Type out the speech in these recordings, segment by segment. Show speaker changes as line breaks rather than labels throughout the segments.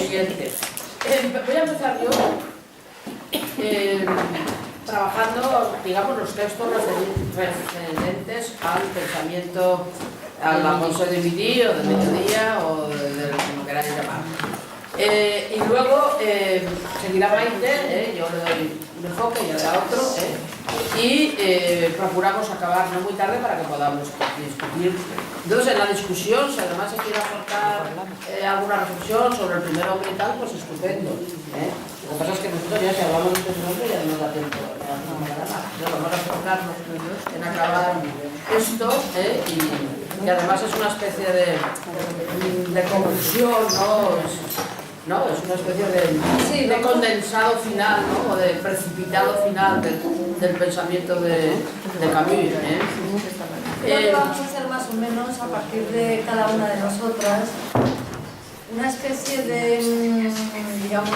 siguiente. Voy a empezar yo trabajando, digamos, los textos referentes al pensamiento, al Alfonso de Midi o de mediodía o de como queráis llamar. Y luego seguirá Maite, yo le doy un enfoque y le da otro, y procuramos acabar no muy tarde para que podamos discutir. Entonces, en la discusión, si además se quiere aportar alguna reflexión sobre el primer hombre y tal, pues estupendo. Lo que pasa es que nosotros ya si hablamos de este hombre ya no nos da tiempo, ya no nos da nada. Vamos a enfocarnos en acabar esto, y además es una especie de conclusión, ¿no? Es una especie de condensado final, ¿no? O de precipitado final del pensamiento de Camus.
Creo que vamos a hacer más o menos a partir de cada una de nosotras una especie de, digamos,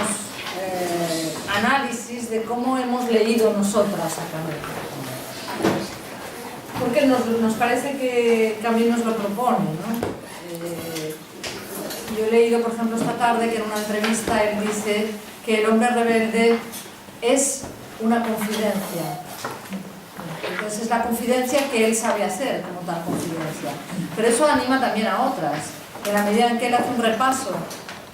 análisis de cómo hemos leído nosotras a Camus. Porque nos parece que Camus nos lo propone, ¿no? Yo he leído, por ejemplo, esta tarde que en una entrevista él dice que el hombre rebelde es una confidencia. Entonces es la confidencia que él sabe hacer como tal confidencia. Pero eso anima también a otras. En la medida en que él hace un repaso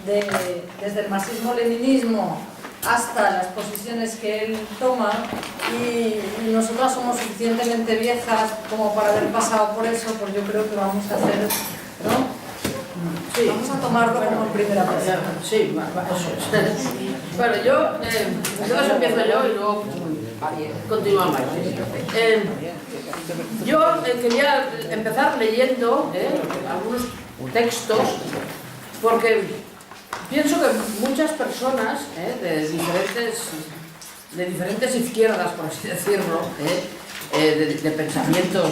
desde el marxismo-leninismo hasta las posiciones que él toma, y nosotras somos suficientemente viejas como para haber pasado por eso, pues yo creo que vamos a hacer, ¿no?
Sí.
Vamos a tomarlo como en primera persona.
Sí, eso es. Bueno, entonces empiezo yo y luego continuamos. Yo quería empezar leyendo algunos textos, porque pienso que muchas personas de diferentes izquierdas, por así decirlo, de pensamiento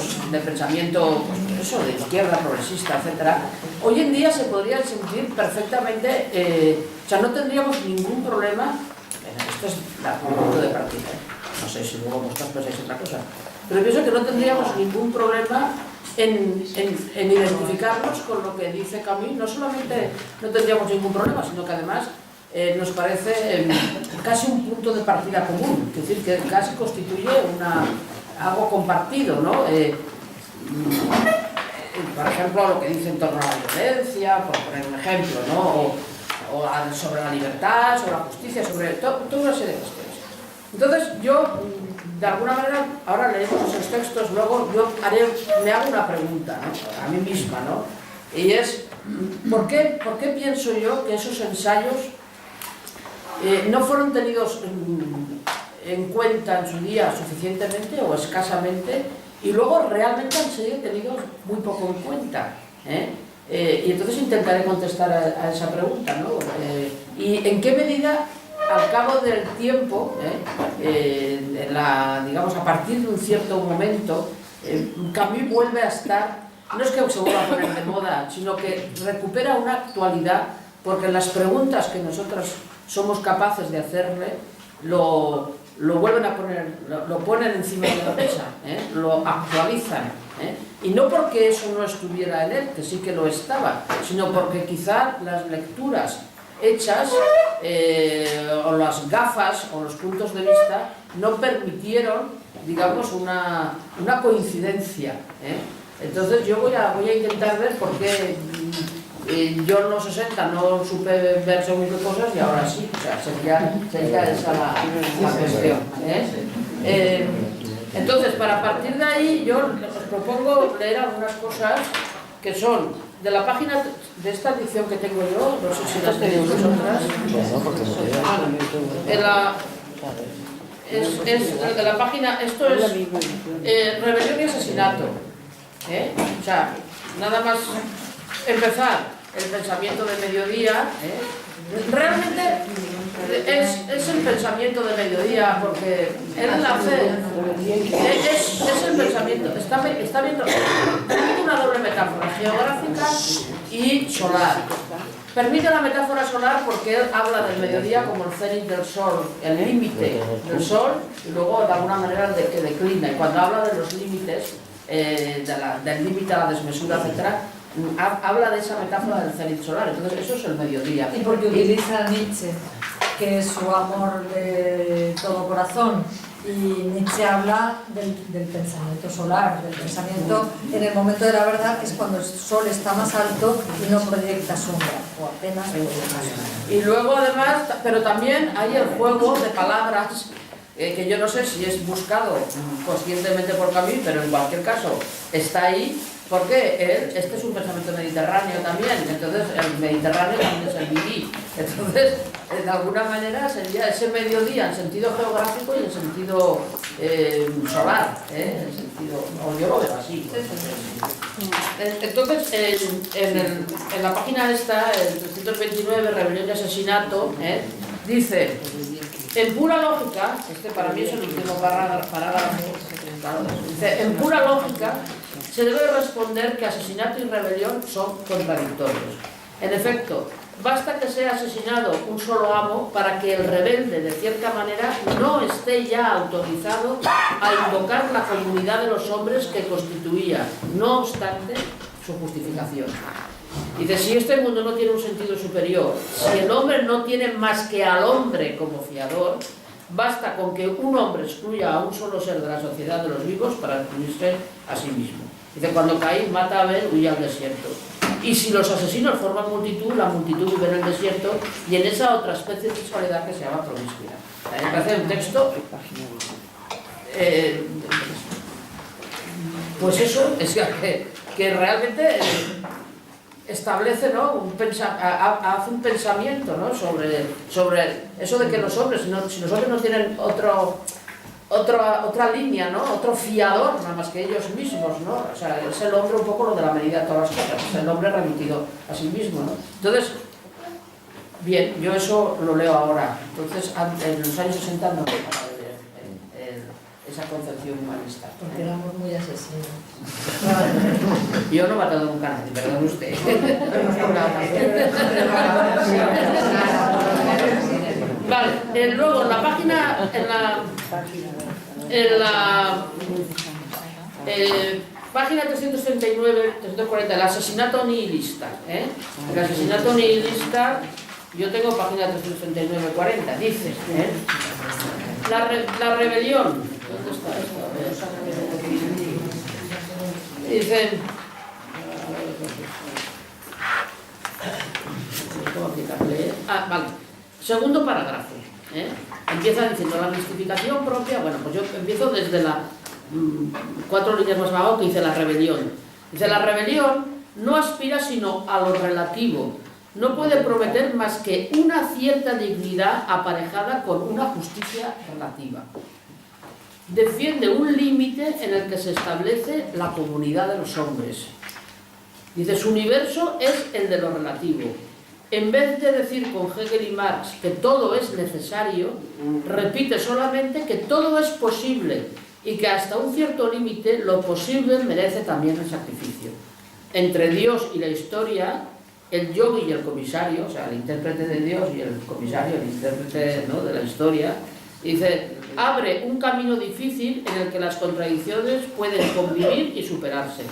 pues eso, de izquierda, progresista, etcétera, hoy en día se podrían sentir perfectamente, o sea, no tendríamos ningún problema, esto es el punto de partida, no sé si luego vosotros pensáis otra cosa, pero pienso que no tendríamos ningún problema en identificarnos con lo que dice Camus. No solamente no tendríamos ningún problema, sino que además nos parece casi un punto de partida común, es decir, que casi constituye algo compartido, ¿no? Por ejemplo, lo que dice en torno a la violencia, por poner un ejemplo, ¿no? O sobre la libertad, sobre la justicia, sobre toda una serie de cuestiones. Entonces, yo, de alguna manera, ahora leemos esos textos, luego yo me hago una pregunta, ¿no? A mí misma, ¿no? Y es, ¿por qué pienso yo que esos ensayos no fueron tenidos en cuenta en su día suficientemente o escasamente, y luego realmente han sido tenidos muy poco en cuenta? Y entonces intentaré contestar a esa pregunta, ¿no? Y en qué medida, al cabo del tiempo, digamos, a partir de un cierto momento, Camus vuelve a estar, no es que se vuelva a poner de moda, sino que recupera una actualidad, porque las preguntas que nosotros somos capaces de hacerle lo vuelven a poner, lo ponen encima de la mesa, lo actualizan, y no porque eso no estuviera en él, que sí que lo estaba, sino porque quizá las lecturas hechas o las gafas o los puntos de vista no permitieron, digamos, una coincidencia. Entonces yo voy a intentar ver por qué yo en los 60 no supe ver según qué cosas y ahora sí, o sea, sería esa la cuestión. Entonces, para partir de ahí, yo os propongo leer algunas cosas que son de la página de esta edición que tengo yo, no sé si las tenéis vosotras. Es de la página, esto es rebelión y asesinato. O sea, nada más empezar el pensamiento de mediodía, realmente es el pensamiento de mediodía, porque el enlace es el pensamiento, está viendo una doble metáfora geográfica y solar. Permite la metáfora solar porque él habla del mediodía como el cenit del sol, el límite del sol, y luego de alguna manera el que declina. Y cuando habla de los límites, del límite a la desmesura, etc., habla de esa metáfora del cenit solar, entonces eso es el mediodía.
Y porque utiliza a Nietzsche, que es su amor de todo corazón, y Nietzsche habla del pensamiento solar, del pensamiento en el momento de la verdad, que es cuando el sol está más alto y no proyecta sombra, o apenas proyecta.
Y luego además, pero también hay el juego de palabras, que yo no sé si es buscado conscientemente por Camus, pero en cualquier caso está ahí, porque este es un pensamiento mediterráneo también, entonces el Mediterráneo también es el Midi, entonces de alguna manera sería ese mediodía en sentido geográfico y en sentido solar, en sentido, o yo lo veo así. Entonces en la página esta, el 329, Rebelión y Asesinato, dice: en pura lógica, este para mí es el último parágrafo, dice: en pura lógica se debe responder que asesinato y rebelión son contradictorios. En efecto, basta que sea asesinado un solo amo para que el rebelde, de cierta manera, no esté ya autorizado a invocar la comunidad de los hombres que constituía, no obstante, su justificación. Dice: si este mundo no tiene un sentido superior, si el hombre no tiene más que al hombre como fiador, basta con que un hombre excluya a un solo ser de la sociedad de los vivos para excluirse a sí mismo. Dice: cuando Caín mata a Abel, huye al desierto. Y si los asesinos forman multitud, la multitud vive en el desierto y en esa otra especie de sexualidad que se llama promiscuidad. Me parece un texto... pues eso, es que realmente establece, ¿no? Hace un pensamiento, ¿no? sobre eso de que los hombres, si los hombres no tienen otra línea, ¿no? Otro fiador, nada más que ellos mismos, ¿no? O sea, es el hombre un poco lo de la medida de todas las cosas, es el hombre remitido a sí mismo, ¿no? Entonces, bien, yo eso lo leo ahora. Entonces, en los años 60 no esa concepción humanista.
Porque éramos muy asesinos.
Yo no he matado nunca a nadie, perdón usted. Vale, luego en la página, página 339, 340, el asesinato nihilista. El asesinato nihilista, yo tengo página 339-40, dice, la rebelión. ¿Dónde está esto? Dice, vale. Segundo parágrafo. Empieza diciendo la mistificación propia. Bueno, pues yo empiezo desde la 4 líneas más abajo, que dice la rebelión. Dice: la rebelión no aspira sino a lo relativo. No puede prometer más que una cierta dignidad aparejada con una justicia relativa. Defiende un límite en el que se establece la comunidad de los hombres. Dice: su universo es el de lo relativo. En vez de decir con Hegel y Marx que todo es necesario, repite solamente que todo es posible y que hasta un cierto límite lo posible merece también el sacrificio. Entre Dios y la historia, el yogi y el comisario, o sea, el intérprete de Dios y el comisario, el intérprete, ¿no?, de la historia, dice: abre un camino difícil en el que las contradicciones pueden convivir y superarse.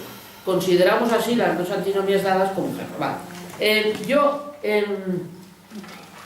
Consideramos así las dos antinomias dadas como ejemplo. Vale.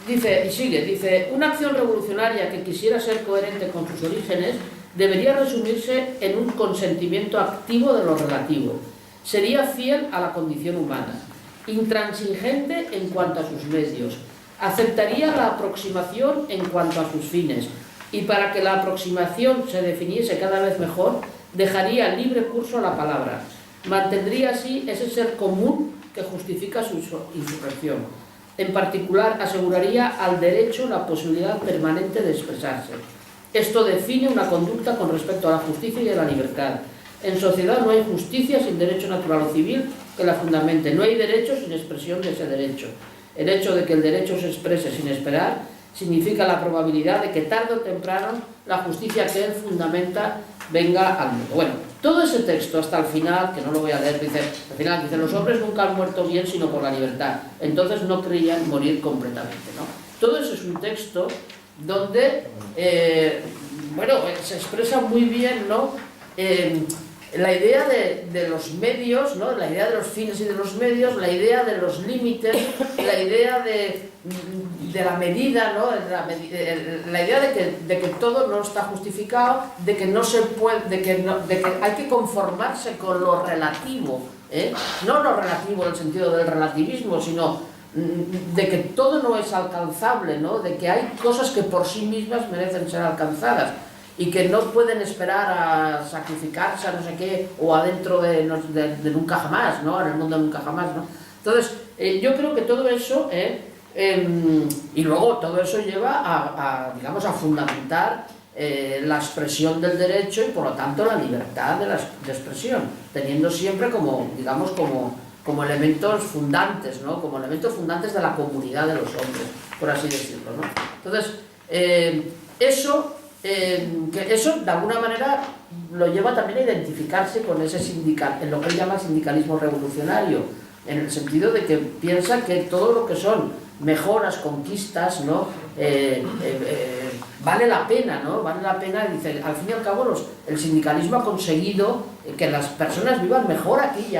Dice, una acción revolucionaria que quisiera ser coherente con sus orígenes debería resumirse en un consentimiento activo de lo relativo. Sería fiel a la condición humana, intransigente en cuanto a sus medios, aceptaría la aproximación en cuanto a sus fines, y para que la aproximación se definiese cada vez mejor, dejaría libre curso a la palabra, mantendría así ese ser común que justifica su insurrección. En particular, aseguraría al derecho la posibilidad permanente de expresarse. Esto define una conducta con respecto a la justicia y a la libertad. En sociedad no hay justicia sin derecho natural o civil que la fundamente. No hay derecho sin expresión de ese derecho. El hecho de que el derecho se exprese sin esperar significa la probabilidad de que tarde o temprano la justicia que él fundamenta venga al mundo. Bueno, todo ese texto hasta el final, que no lo voy a leer, dice, al final dice: los hombres nunca han muerto bien sino por la libertad, entonces no creían morir completamente, ¿no? Todo eso es un texto donde, bueno, se expresa muy bien, ¿no?, la idea de los medios, ¿no? La idea de los fines y de los medios, la idea de los límites, la idea de la medida, ¿no? La idea de que todo no está justificado, de que no se puede, de que hay que conformarse con lo relativo, no lo relativo en el sentido del relativismo, sino de que todo no es alcanzable, ¿no? De que hay cosas que por sí mismas merecen ser alcanzadas y que no pueden esperar a sacrificarse a no sé qué o adentro de nunca jamás, ¿no? En el mundo de nunca jamás, ¿no? Entonces, yo creo que todo eso, y luego todo eso lleva digamos, a fundamentar la expresión del derecho y por lo tanto la libertad de expresión, teniendo siempre como, digamos, como elementos fundantes, ¿no? Como elementos fundantes de la comunidad de los hombres, por así decirlo, ¿no? Entonces, eso de alguna manera lo lleva también a identificarse con ese en lo que él llama sindicalismo revolucionario, en el sentido de que piensa que todo lo que son mejoras, conquistas, ¿no? Vale la pena, ¿no? Vale la pena, dice, al fin y al cabo el sindicalismo ha conseguido que las personas vivan mejor aquí y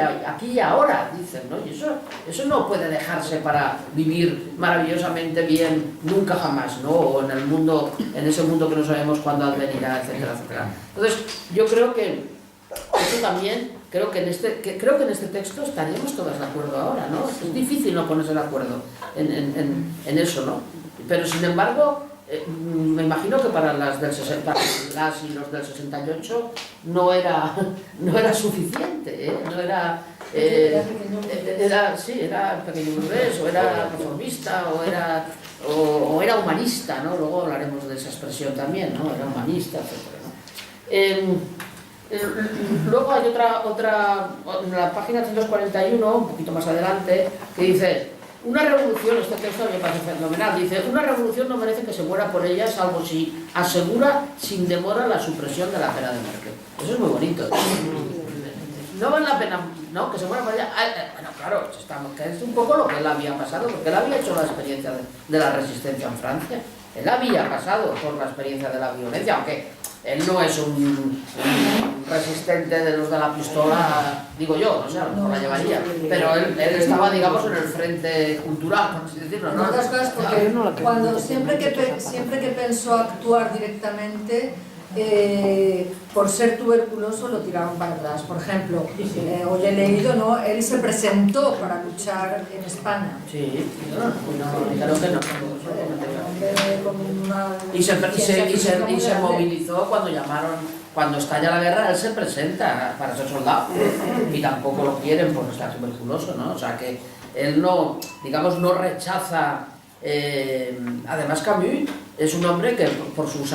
ahora, dicen, ¿no? Y eso no puede dejarse para vivir maravillosamente bien nunca jamás, ¿no? O en ese mundo que no sabemos cuándo advenirá, etcétera, etcétera. Entonces, yo creo que eso también, creo que en este texto estaríamos todas de acuerdo ahora, ¿no? Es difícil no ponerse de acuerdo en eso, ¿no? Pero sin embargo, me imagino que para las y los del 68 no era suficiente, no era... era pequeño burgués, o era reformista, o era humanista, ¿no? Luego hablaremos de esa expresión también, ¿no? Era humanista, etc., ¿no? Luego hay otra en la página 341, un poquito más adelante, que dice: una revolución, este texto me parece fenomenal, dice: una revolución no merece que se muera por ella, salvo si asegura sin demora la supresión de la pena de muerte. Eso es muy bonito. No vale la pena, ¿no?, que se muera por ella. Bueno, claro, que es un poco lo que él había pasado, porque él había hecho la experiencia de la resistencia en Francia. Él había pasado por la experiencia de la violencia, aunque él no es un resistente de los de la pistola, digo yo, no sé, a lo mejor la llevaría, pero él estaba, digamos, en el frente cultural, por así decirlo, ¿no?
Otras cosas, porque cuando siempre que pensó actuar directamente, por ser tuberculoso lo tiraron para atrás. Por ejemplo, hoy he leído, ¿no? Él se presentó para luchar en España.
Sí, creo que no. Y se movilizó cuando estalla la guerra. Él se presenta para ser soldado y tampoco lo quieren porque está tuberculoso, ¿no? O sea que él no, digamos, no rechaza. Además, Camus es un hombre que por sus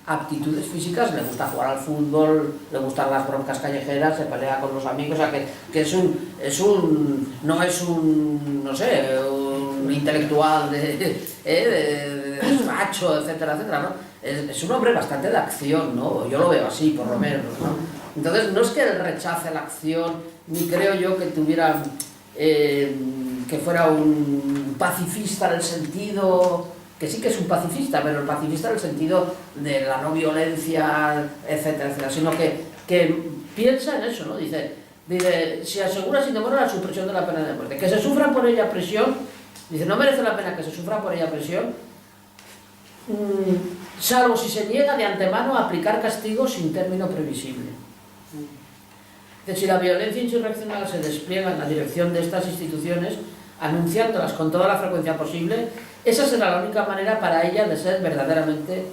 aptitudes físicas le gusta jugar al fútbol, le gustan las broncas callejeras, se pelea con los amigos, o sea que no es un, no sé, un intelectual de despacho, etcétera, etcétera, ¿no? Es un hombre bastante de acción, ¿no? Yo lo veo así, por lo menos, ¿no? Entonces, no es que él rechace la acción, ni creo yo que tuviera, que fuera un pacifista en el sentido... que sí que es un pacifista, pero el pacifista en el sentido de la no violencia, etcétera, etcétera, sino que piensa en eso, ¿no? Dice, si asegura sin demora la supresión de la pena de muerte, que se sufra por ella prisión, dice, no merece la pena que se sufra por ella prisión, salvo si se niega de antemano a aplicar castigo sin término previsible. Dice, si la violencia insurreccional se despliega en la dirección de estas instituciones, anunciándolas con toda la frecuencia posible, esa será la única manera para ella de ser verdaderamente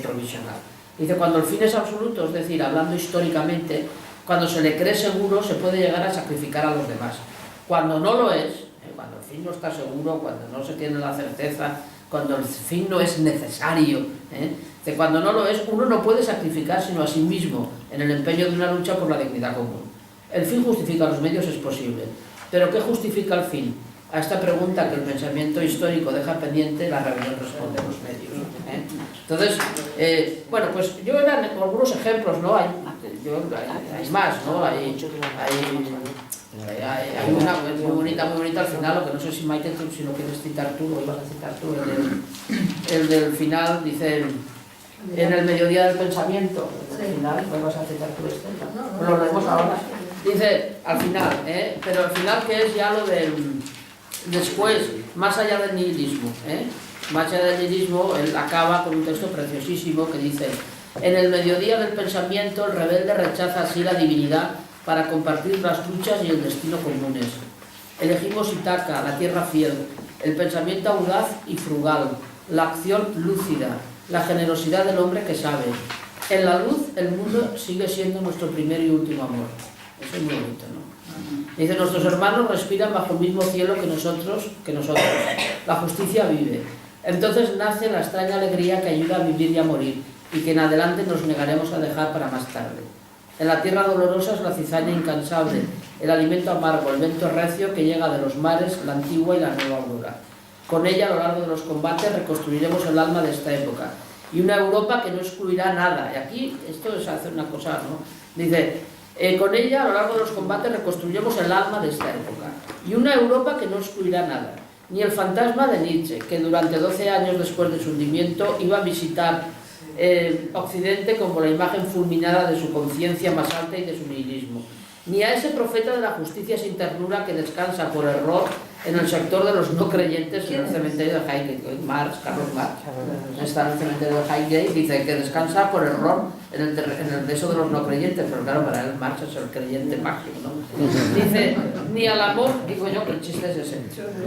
provisional. Dice, cuando el fin es absoluto, es decir, hablando históricamente, cuando se le cree seguro, se puede llegar a sacrificar a los demás. Cuando no lo es, cuando el fin no está seguro, cuando no se tiene la certeza, cuando el fin no es necesario, dice, cuando no lo es, uno no puede sacrificar sino a sí mismo en el empeño de una lucha por la dignidad común. El fin justifica los medios, es posible. ¿Pero qué justifica el fin? A esta pregunta que el pensamiento histórico deja pendiente, la reunión responde los medios. Entonces, bueno, pues yo eran algunos ejemplos, ¿no? Hay más, ¿no? Hay una muy bonita al final, lo que no sé si Maite, si lo quieres citar tú, o ibas a citar tú, el del final dice... en el mediodía del pensamiento,
Sí.
al final, ¿cuál vas a citar tú este?
No,
Lo leemos ahora. Dice, al final, pero al final que es ya lo del después, más allá del nihilismo, más allá del nihilismo, él acaba con un texto preciosísimo que dice: en el mediodía del pensamiento, el rebelde rechaza así la divinidad para compartir las luchas y el destino comunes. Elegimos Ítaca, la tierra fiel, el pensamiento audaz y frugal, la acción lúcida, la generosidad del hombre que sabe. En la luz, el mundo sigue siendo nuestro primer y último amor. Eso es muy bonito, ¿no? Dice: nuestros hermanos respiran bajo el mismo cielo que nosotros. La justicia vive. Entonces nace la extraña alegría que ayuda a vivir y a morir, y que en adelante nos negaremos a dejar para más tarde. En la tierra dolorosa es la cizaña incansable, el alimento amargo, el viento recio que llega de los mares, la antigua y la nueva aurora. Con ella, a lo largo de los combates, reconstruiremos el alma de esta época, y una Europa que no excluirá nada. Y aquí, esto es hacer una cosa, ¿no? Dice: con ella, a lo largo de los combates, reconstruyemos el alma de esta época, y una Europa que no excluirá nada. Ni el fantasma de Nietzsche, que durante 12 años después de su hundimiento iba a visitar Occidente como la imagen fulminada de su conciencia más alta y de su nihilismo. Ni a ese profeta de la justicia sin ternura que descansa por error en el sector de los no creyentes en el cementerio de Highgate. Carlos Marx, está en el cementerio de Highgate, dice que descansa por error en el de eso de los no creyentes, pero claro, para él Marx es el creyente máximo, ¿no? Dice: ni a la momia, digo yo que el chiste es ese,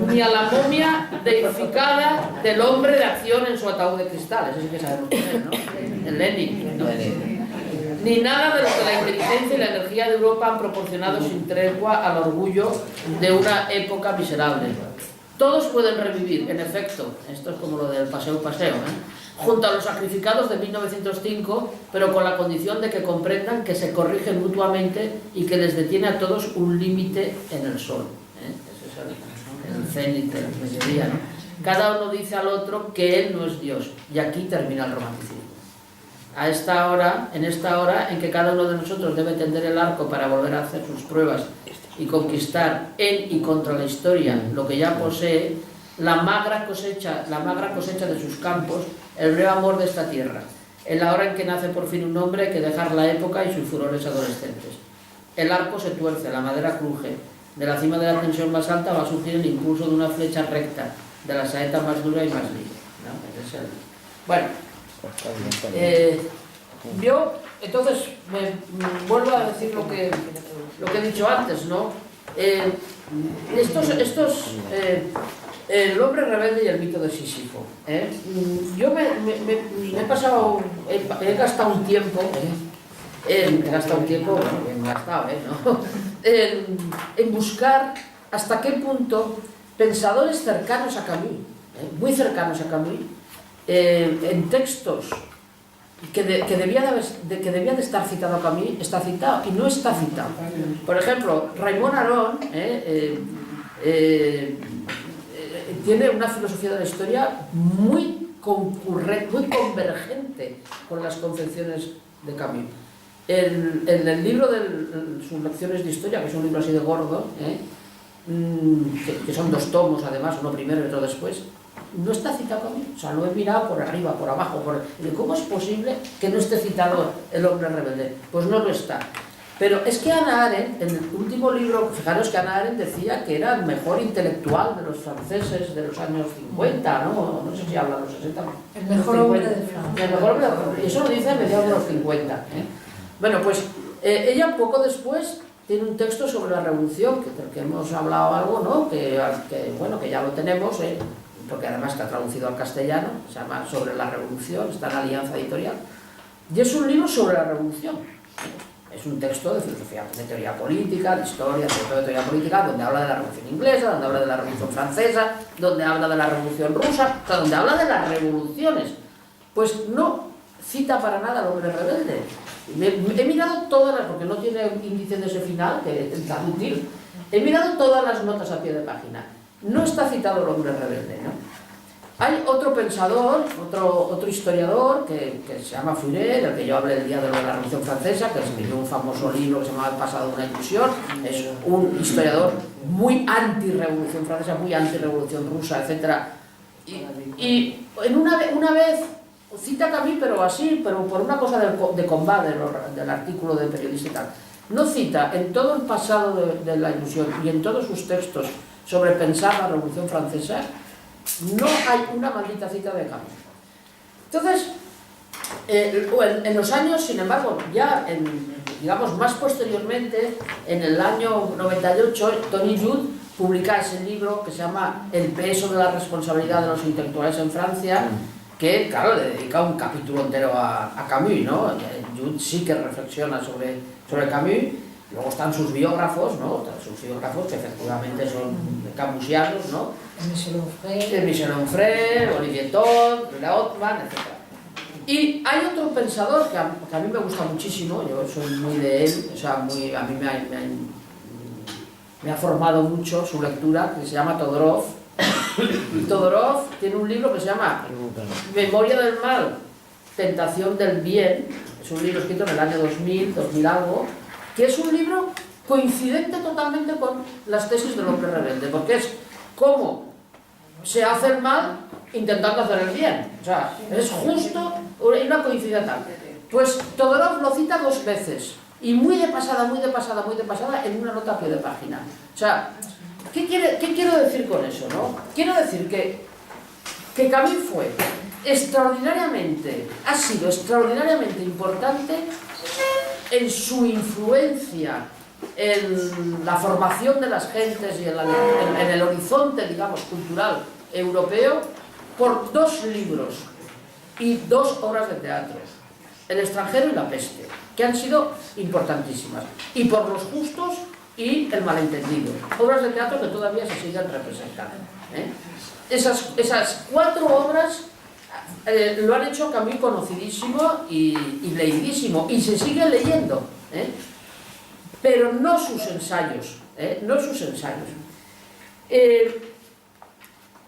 ni a la momia deificada del hombre de acción en su ataúd de cristal, ese sí que sabemos quién es, ¿no? El Lenin, ¿no? Ni nada de lo que la inteligencia y la energía de Europa han proporcionado sin tregua al orgullo de una época miserable. Todos pueden revivir, en efecto, esto es como lo del paseo, junto a los sacrificados de 1905, pero con la condición de que comprendan que se corrigen mutuamente y que les detiene a todos un límite en el sol. Ese es el cenit del mediodía, ¿no? Cada uno dice al otro que él no es Dios, y aquí termina el romanticismo. En esta hora en que cada uno de nosotros debe tender el arco para volver a hacer sus pruebas y conquistar en y contra la historia lo que ya posee, la magra cosecha de sus campos, el breve amor de esta tierra. En la hora en que nace por fin un hombre, hay que dejar la época y sus furores adolescentes. El arco se tuerce, la madera cruje. De la cima de la tensión más alta va a surgir el impulso de una flecha recta, de la saeta más dura y más libre, ¿no? Ese es el... Bueno, yo entonces vuelvo a decir lo que he dicho antes, ¿no? El hombre rebelde y el mito de Sísifo. Yo he pasado, he gastado un tiempo, ¿no? En buscar hasta qué punto pensadores cercanos a Camus, muy cercanos a Camus, en textos que debía de estar citado a Camus, está citado y no está citado. Por ejemplo, Raymond Aron tiene una filosofía de la historia muy concurrente, muy convergente con las concepciones de Camus. En el libro de sus lecciones de historia, que es un libro así de gordo, que son 2 tomos además, uno primero y otro después, no está citado Camus. O sea, lo he mirado por arriba, por abajo, ¿cómo es posible que no esté citado el hombre rebelde? Pues no lo está. Pero es que Hannah Arendt, en el último libro, fijaros que Hannah Arendt decía que era el mejor intelectual de los franceses de los años 50, ¿no? No sé si habla de los 60.
El mejor hombre de Francia.
El mejor hombre, y eso lo dice a mediados de los 50. Bueno, pues ella poco después tiene un texto sobre la revolución, del que hemos hablado algo, ¿no? Que ya lo tenemos, porque además está traducido al castellano, se llama Sobre la Revolución, está en Alianza Editorial, y es un libro sobre la revolución. Es un texto de filosofía, de teoría política, de historia, sobre todo de teoría política, donde habla de la revolución inglesa, donde habla de la revolución francesa, donde habla de la revolución rusa, o sea, donde habla de las revoluciones. Pues no cita para nada al hombre rebelde. He mirado todas las, porque no tiene índice de ese final, que es tan útil, he mirado todas las notas a pie de página. No está citado el hombre rebelde, ¿no? Hay otro pensador, otro historiador, que se llama Fourier, del que yo hablé el día de la Revolución Francesa, que escribió un famoso libro que se llama El pasado de una ilusión. Es un historiador muy anti-revolución francesa, muy anti-revolución rusa, etc. Y una vez
cita Camus, pero así, pero por una cosa de combate del artículo de periodista y tal. No cita en todo el pasado de la ilusión y en todos sus textos sobre pensar la Revolución Francesa, no hay una maldita cita de Camus. Entonces, en los años, sin embargo, ya digamos más posteriormente, en el año 98, Tony Judt publica ese libro que se llama El peso de la responsabilidad de los intelectuales en Francia, que, claro, le dedica un capítulo entero a Camus, ¿no? Judt sí que reflexiona sobre Camus. Luego están sus biógrafos, ¿no? Sus biógrafos que efectivamente son camusianos, ¿no? Michel Onfray, Olivier Todd, Lautmann, etc. Y hay otro pensador que a mí me gusta muchísimo, yo soy muy de él, o sea, a mí me ha formado mucho su lectura, que se llama Todorov. Todorov tiene un libro que se llama Memoria del mal, tentación del bien, es un libro escrito en el año 2000 algo, que es un libro coincidente totalmente con las tesis del hombre rebelde, porque es cómo se hace el mal intentando hacer el bien. O sea, es justo una coincidencia. Pues Todorov lo cita 2 veces, y muy de pasada, en una nota a pie de página. O sea, ¿qué quiero decir con eso, no? Quiero decir que Camus ha sido extraordinariamente importante en su influencia en la formación de las gentes y en el horizonte, digamos, cultural europeo, por 2 libros y 2 obras de teatro, El extranjero y La peste, que han sido importantísimas, y por Los justos y El malentendido, obras de teatro que todavía se siguen representando, ¿eh? Esas 4 obras lo han hecho Camus conocidísimo y leidísimo, y se sigue leyendo, ¿eh? Pero no sus ensayos, no sus ensayos.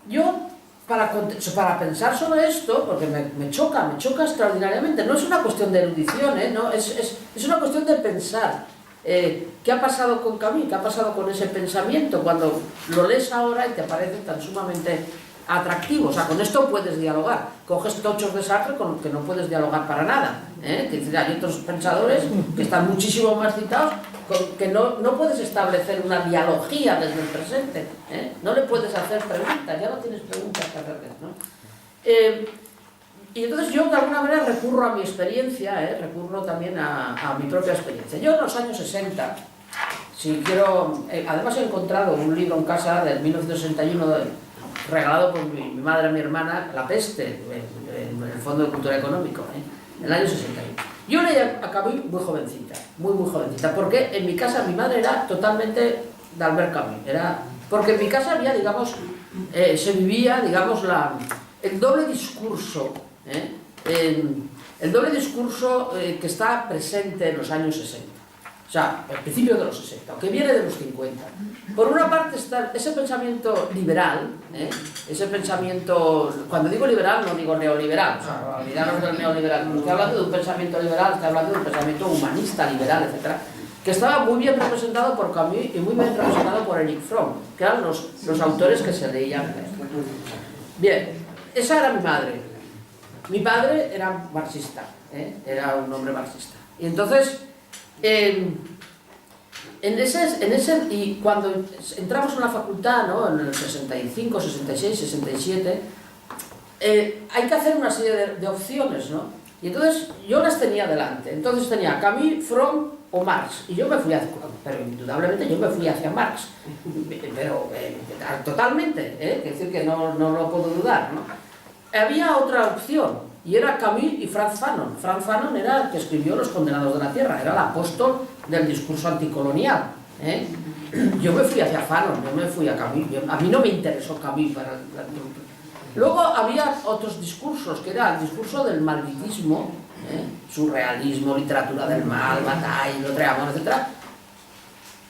Yo, para pensar sobre esto, porque me choca extraordinariamente, no es una cuestión de erudición, no, es una cuestión de pensar. ¿Qué ha pasado con Camus? ¿Qué ha pasado con ese pensamiento cuando lo lees ahora y te parece tan sumamente atractivo? O sea, con esto puedes dialogar. Coges tochos de Sartre con los que no puedes dialogar para nada, ¿eh? Hay otros pensadores que están muchísimo más citados, que no puedes establecer una dialogía desde el presente, ¿eh? No le puedes hacer preguntas, ya no tienes preguntas que hacerles, ¿no? Y entonces yo de alguna manera recurro a mi experiencia, recurro también a mi propia experiencia. Yo en los años 60, si quiero, además he encontrado un libro en casa del 1961 regalado por mi madre a mi hermana, La peste, en el Fondo de Cultura Económico, en el año 61. Yo leí a Camus muy jovencita, muy jovencita, porque en mi casa mi madre era totalmente de Albert Camus, porque en mi casa había, digamos, se vivía, digamos, el doble discurso, que está presente en los años 60, o sea, al principio de los 60, o que viene de los 50. Por una parte está ese pensamiento liberal, ese pensamiento, cuando digo liberal no digo neoliberal, o sea, olvidaros del neoliberal, no estoy hablando de un pensamiento liberal, estoy hablando de un pensamiento humanista, liberal, etc., que estaba muy bien representado por Camus y muy bien representado por Erich Fromm, que eran los autores que se leían. Bien, esa era mi madre. Mi padre era era un hombre marxista. Y entonces, y cuando entramos en la facultad, ¿no? En el 65, 66, 67, hay que hacer una serie de opciones, ¿no? Y entonces yo las tenía delante. Entonces tenía Camus, Fromm o Marx. Y yo me fui pero indudablemente yo me fui hacia Marx. Pero totalmente, es decir, que no lo puedo dudar, ¿no? Había otra opción, y era Camus y Franz Fanon. Franz Fanon era el que escribió Los condenados de la tierra, era el apóstol del discurso anticolonial, ¿eh? Yo me fui hacia Fanon, yo me fui a Camus, a mí no me interesó Camus para Luego había otros discursos, que era el discurso del malditismo, surrealismo, literatura del mal, Bataille, Lautréamont, etc.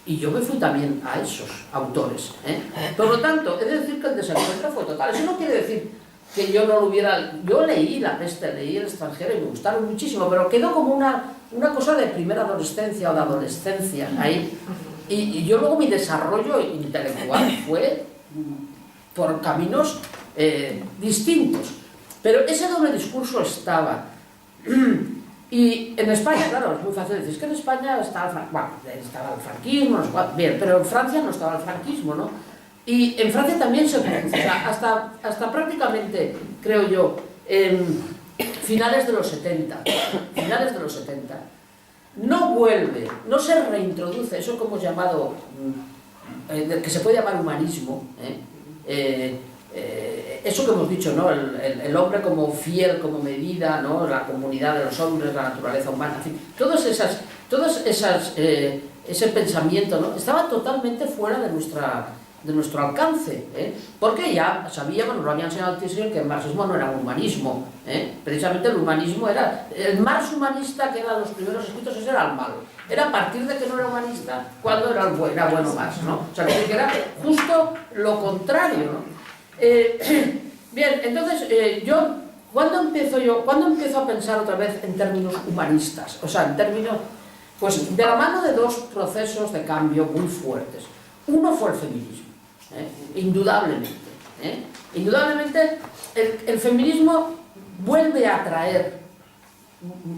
Y yo me fui también a esos autores, Por lo tanto, he de decir que el desencuentro fue total. Eso no quiere decir que yo no lo hubiera... Yo leí La peste, leí El extranjero y me gustaron muchísimo, pero quedó como una cosa de primera adolescencia o de adolescencia ahí. Y yo luego mi desarrollo intelectual fue por caminos distintos. Pero ese doble discurso estaba. Y en España, claro, es muy fácil decir, es que en España estaba el franquismo, bien, pero en Francia no estaba el franquismo, ¿no? Y en Francia también se produce, o sea, hasta prácticamente, creo yo, finales de los 70, no vuelve, no se reintroduce eso que hemos llamado, que se puede llamar humanismo, eso que hemos dicho, ¿no? El hombre como fiel, como medida, ¿no? La comunidad de los hombres, la naturaleza humana, en fin, ese pensamiento, ¿no? Estaba totalmente fuera de nuestro alcance, porque ya sabíamos, nos lo habían enseñado al Tisser, que el marxismo no era un humanismo, precisamente el humanismo era, el Marx humanista, que eran los primeros escritos, ese era el malo, era a partir de que no era humanista cuando era bueno Marx, ¿no? O sea, que era justo lo contrario, ¿no? Bien, entonces ¿cuándo empiezo a pensar otra vez en términos humanistas? O sea, en términos, pues de la mano de dos procesos de cambio muy fuertes. Uno fue el feminismo, indudablemente. Indudablemente el feminismo vuelve a traer,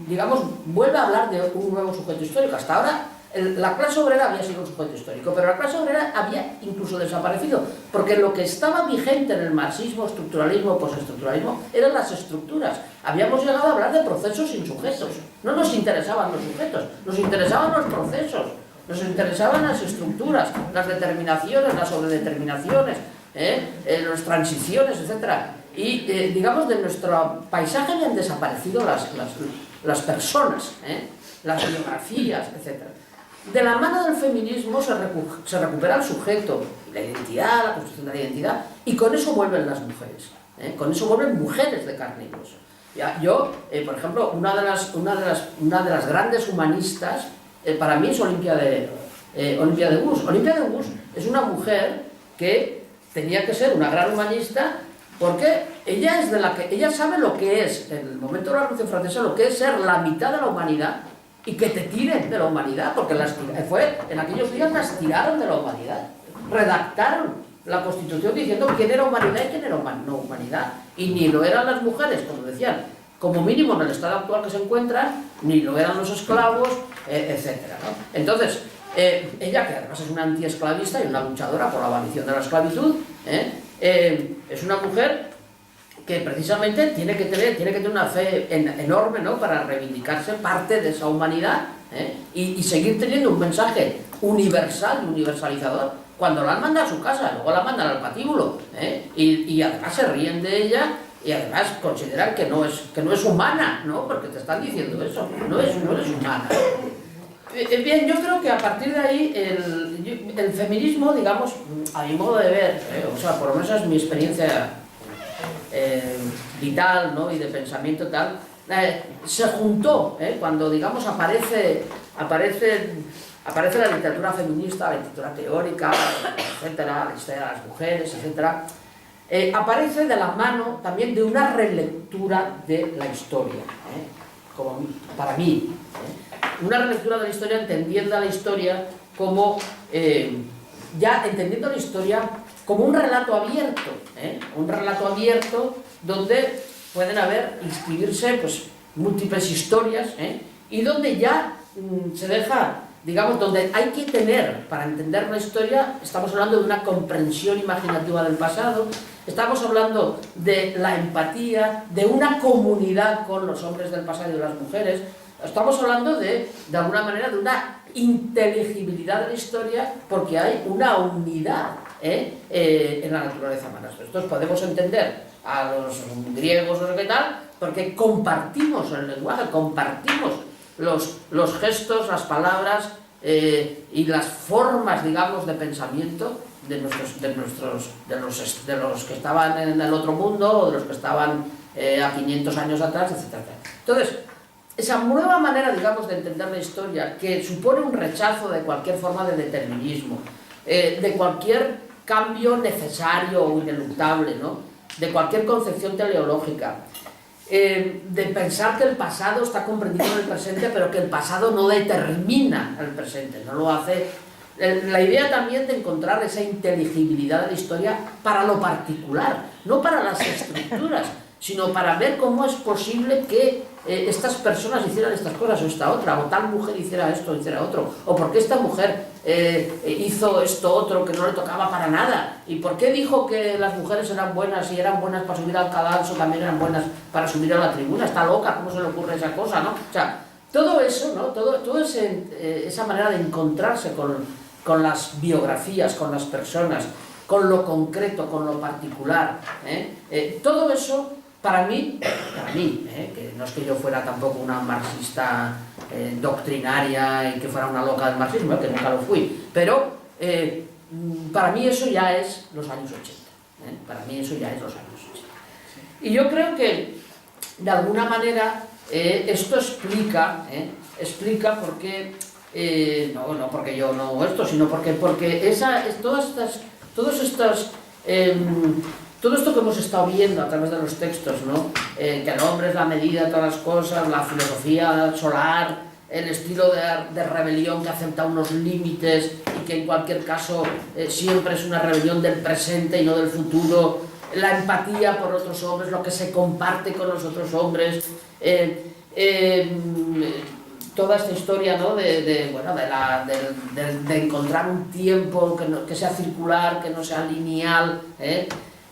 digamos, vuelve a hablar de un nuevo sujeto histórico. Hasta ahora la clase obrera había sido un sujeto histórico, pero la clase obrera había incluso desaparecido, porque lo que estaba vigente en el marxismo, estructuralismo, postestructuralismo, eran las estructuras. Habíamos llegado a hablar de procesos sin sujetos. No nos interesaban los sujetos, nos interesaban los procesos, nos interesaban las estructuras, las determinaciones, las sobredeterminaciones, las transiciones, etc. Y, digamos, de nuestro paisaje habían desaparecido las personas, las biografías, etc. De la mano del feminismo se recupera el sujeto, la identidad, la construcción de la identidad, y con eso vuelven las mujeres, con eso vuelven mujeres de carne y hueso. Yo, por ejemplo, una de las grandes humanistas, para mí es Olimpia de Guz. Olimpia de Guz es una mujer que tenía que ser una gran humanista porque ella sabe lo que es, en el momento de la Revolución Francesa, lo que es ser la mitad de la humanidad y que te tiren de la humanidad, porque en aquellos días las tiraron de la humanidad, redactaron la Constitución diciendo quién era humanidad y quién era no humanidad, y ni lo eran las mujeres, como decían, como mínimo en el estado actual que se encuentran, ni lo eran los esclavos, etc., ¿no? Entonces, ella, que además es una antiesclavista y una luchadora por la abolición de la esclavitud, es una mujer que precisamente tiene que tener una fe enorme, ¿no?, para reivindicarse parte de esa humanidad, y seguir teniendo un mensaje universal y universalizador cuando la han mandado a su casa, luego la mandan al patíbulo, y además se ríen de ella y además consideran que no es humana, ¿no?, porque te están diciendo eso, no es humana. Bien, yo creo que a partir de ahí el feminismo, digamos, a mi modo de ver, o sea, por lo menos es mi experiencia vital, ¿no?, y de pensamiento tal, se juntó, cuando, digamos, aparece la literatura feminista, la literatura teórica, etcétera, la historia de las mujeres, etcétera, aparece de la mano también de una relectura de la historia, como para mí, una relectura de la historia, entendiendo la historia como entendiendo la historia como un relato abierto, donde pueden inscribirse pues múltiples historias, y donde ya se deja, digamos, donde hay que tener, para entender la historia, estamos hablando de una comprensión imaginativa del pasado, estamos hablando de la empatía, de una comunidad con los hombres del pasado y de las mujeres, estamos hablando de alguna manera, de una inteligibilidad de la historia, porque hay una unidad en la naturaleza humana. Entonces podemos entender a los griegos o qué tal, porque compartimos el lenguaje, compartimos los gestos, las palabras y las formas, digamos, de pensamiento de los que estaban en el otro mundo, o de los que estaban a 500 años atrás, etc. Entonces, esa nueva manera, digamos, de entender la historia, que supone un rechazo de cualquier forma de determinismo, de cualquier cambio necesario o ineluctable, ¿no?, de cualquier concepción teleológica, de pensar que el pasado está comprendido en el presente, pero que el pasado no determina el presente, no lo hace. La idea también de encontrar esa inteligibilidad de la historia para lo particular, no para las estructuras. sino para ver cómo es posible que estas personas hicieran estas cosas o esta otra, o tal mujer hiciera esto o hiciera otro, o por qué esta mujer hizo esto otro que no le tocaba para nada, y por qué dijo que las mujeres eran buenas y eran buenas para subir al cadalso, también eran buenas para subir a la tribuna. Está loca, ¿cómo se le ocurre esa cosa, no? O sea, todo eso, ¿no? Todo esa manera de encontrarse con las biografías, con las personas, con lo concreto, con lo particular, todo eso, para mí, que no es que yo fuera tampoco una marxista doctrinaria y que fuera una loca del marxismo, que nunca lo fui, pero para mí eso ya es los años 80, para mí eso ya es los años 80. Y yo creo que, de alguna manera, esto explica por qué, no porque yo no esto, sino porque todo esto que hemos estado viendo a través de los textos, ¿no? Que el hombre es la medida de todas las cosas, la filosofía solar, el estilo de rebelión que acepta unos límites y que en cualquier caso siempre es una rebelión del presente y no del futuro, la empatía por otros hombres, lo que se comparte con los otros hombres, toda esta historia, ¿no? de encontrar un tiempo que sea circular, que no sea lineal,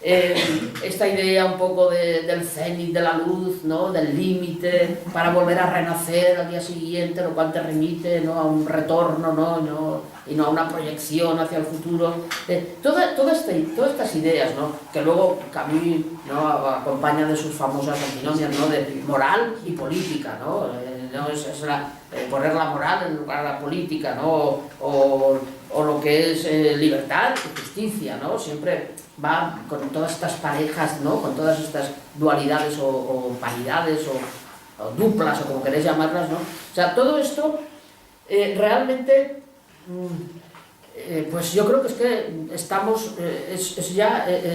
esta idea un poco del cenit, de la luz, ¿no? Del límite, para volver a renacer al día siguiente, lo cual te remite, ¿no? A un retorno, ¿no? Y no a una proyección hacia el futuro. Todas estas ideas, ¿no? Que luego Camus, ¿no? Acompaña de sus famosas antinomias, ¿no? De moral y política, ¿no? Poner la moral en lugar de la política, ¿no? O lo que es libertad y justicia, ¿no? Siempre va con todas estas parejas, ¿no? Con todas estas dualidades o paridades o duplas o como queréis llamarlas, ¿no? O sea, todo esto realmente, pues yo creo que es que estamos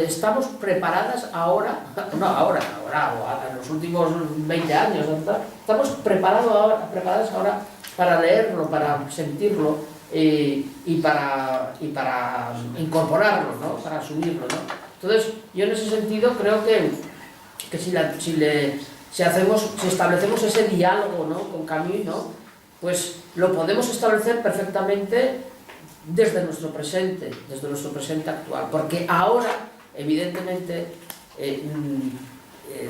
estamos preparadas ahora, no ahora, o en los últimos 20 años, ¿no? Estamos preparadas ahora para leerlo, para sentirlo, y para incorporarlo, ¿no? Para asumirlo, ¿no? Entonces, yo en ese sentido creo que si establecemos ese diálogo, ¿no? Con Camus, ¿no? Pues lo podemos establecer perfectamente desde nuestro presente actual, porque ahora, evidentemente,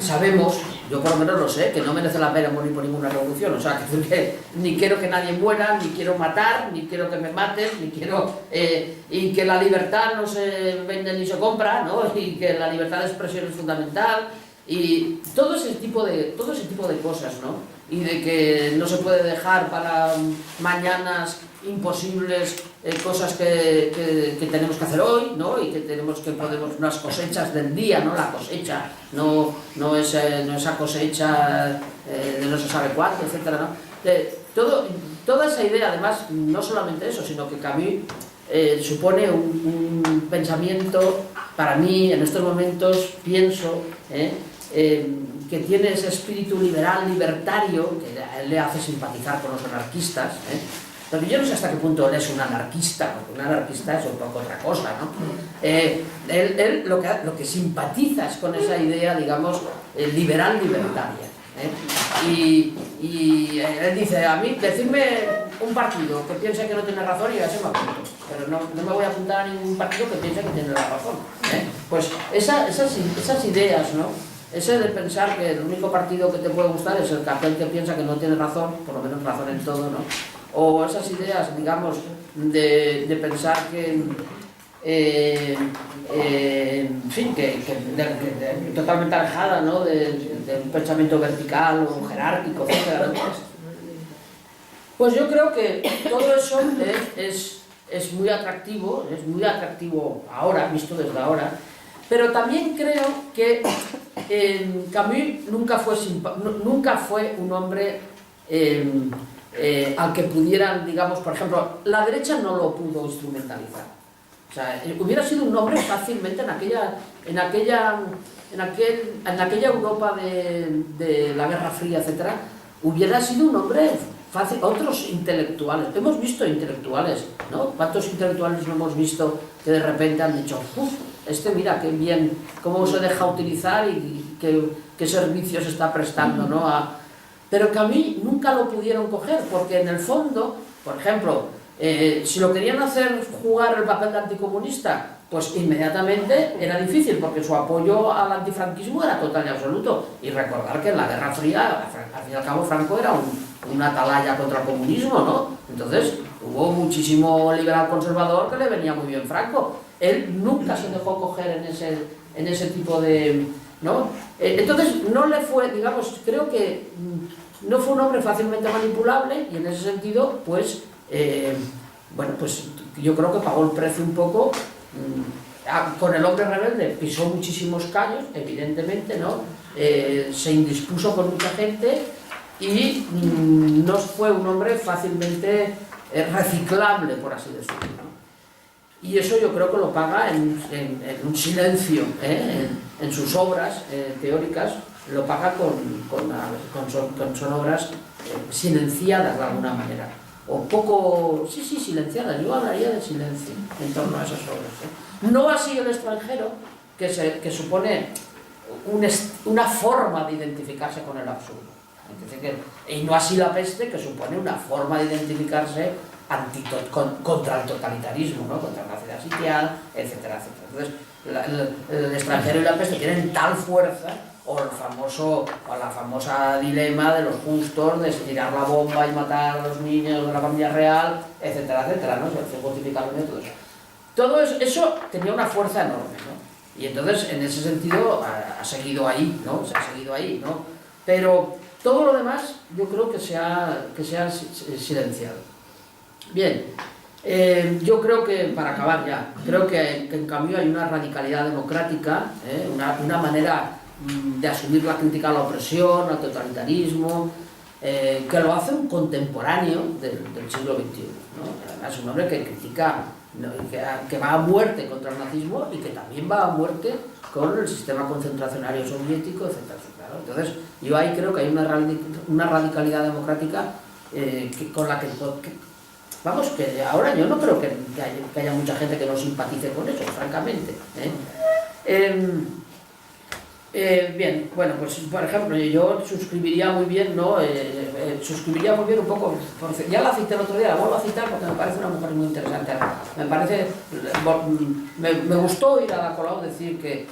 sabemos, yo por lo menos lo sé, que no merece la pena morir por ninguna revolución, o sea, que ni quiero que nadie muera, ni quiero matar, ni quiero que me maten, ni quiero, y que la libertad no se vende ni se compra, ¿no? Y que la libertad de expresión es fundamental, y todo ese tipo de cosas, ¿no? Y de que no se puede dejar para mañanas imposibles cosas que tenemos que hacer hoy, ¿no? Y que podemos unas cosechas del día, ¿no? La cosecha, no esa cosecha de no se sabe cuánto, etcétera, ¿no? Toda esa idea, además, no solamente eso, sino que Camus supone un pensamiento, para mí, en estos momentos, pienso, que tiene ese espíritu liberal, libertario, que a él le hace simpatizar con los anarquistas, pero yo no sé hasta qué punto él es un anarquista, porque un anarquista es un poco otra cosa, ¿no? Él lo que simpatiza es con esa idea, digamos, liberal-libertaria. Y él dice, a mí, decidme un partido que piense que no tiene razón y ya se me apunto, pero no me voy a apuntar a ningún partido que piense que tiene la razón. Pues esas ideas, ¿no? Ese de pensar que el único partido que te puede gustar es el aquel que piensa que no tiene razón, por lo menos razón en todo, ¿no? O esas ideas, digamos, de pensar que, en fin, que totalmente alejada, ¿no? De un pensamiento vertical o jerárquico, etc. Pues yo creo que todo eso es muy atractivo ahora, visto desde ahora, pero también creo que Camus nunca fue un hombre al que pudieran, digamos, por ejemplo, la derecha no lo pudo instrumentalizar. O sea, hubiera sido un hombre fácilmente en aquella Europa de la Guerra Fría, etcétera, hubiera sido un hombre fácil. Otros intelectuales, hemos visto intelectuales, ¿no? ¿Cuántos intelectuales no hemos visto que de repente han dicho, mira qué bien, cómo se deja utilizar y qué servicios está prestando, ¿no? Pero que a mí nunca lo pudieron coger, porque en el fondo, por ejemplo, si lo querían hacer jugar el papel de anticomunista, pues inmediatamente era difícil, porque su apoyo al antifranquismo era total y absoluto. Y recordar que en la Guerra Fría, al fin y al cabo, Franco era un atalaya contra el comunismo, ¿no? Entonces, hubo muchísimo liberal conservador que le venía muy bien Franco. Él nunca se dejó coger en ese tipo de... ¿no? Entonces, no le fue, digamos, creo que no fue un hombre fácilmente manipulable, y en ese sentido, pues, bueno, pues yo creo que pagó el precio un poco. Con el hombre rebelde pisó muchísimos callos, evidentemente, ¿no? Se indispuso con mucha gente y no fue un hombre fácilmente reciclable, por así decirlo, ¿no? Y eso yo creo que lo paga en un silencio, en sus obras teóricas, lo paga son obras silenciadas de alguna manera, o poco, sí, silenciadas. Yo hablaría de silencio en torno a esas obras, No así El extranjero, que supone una forma de identificarse con el absurdo, y no así La peste, que supone una forma de identificarse contra el totalitarismo, ¿no? Contra la ciudad sitiada, etcétera, etcétera. Entonces, el extranjero y La peste tienen tal fuerza, o la famosa dilema de los justos, de tirar la bomba y matar a los niños de la familia real, etcétera, etcétera, ¿no? Todo eso tenía una fuerza enorme, ¿no? Y entonces, en ese sentido, ha seguido ahí, ¿no? Se ha seguido ahí, ¿no? Pero todo lo demás yo creo que se ha silenciado. Bien, yo creo que, para acabar ya, creo que en cambio hay una radicalidad democrática, una manera de asumir la crítica a la opresión, al totalitarismo, que lo hace un contemporáneo del siglo XXI, ¿no? Además, un hombre que critica, ¿no? que va a muerte contra el nazismo, y que también va a muerte con el sistema concentracionario soviético, etcétera, etcétera, ¿no? Entonces, yo ahí creo que hay una radicalidad democrática con la que vamos, que ahora yo no creo que haya mucha gente que no simpatice con eso, francamente, bien, bueno, pues por ejemplo, yo suscribiría muy bien, ¿no? Suscribiría muy bien un poco, ya la cité el otro día, la vuelvo a citar porque me parece una mujer muy interesante. Me gustó oír a Ada Colau decir que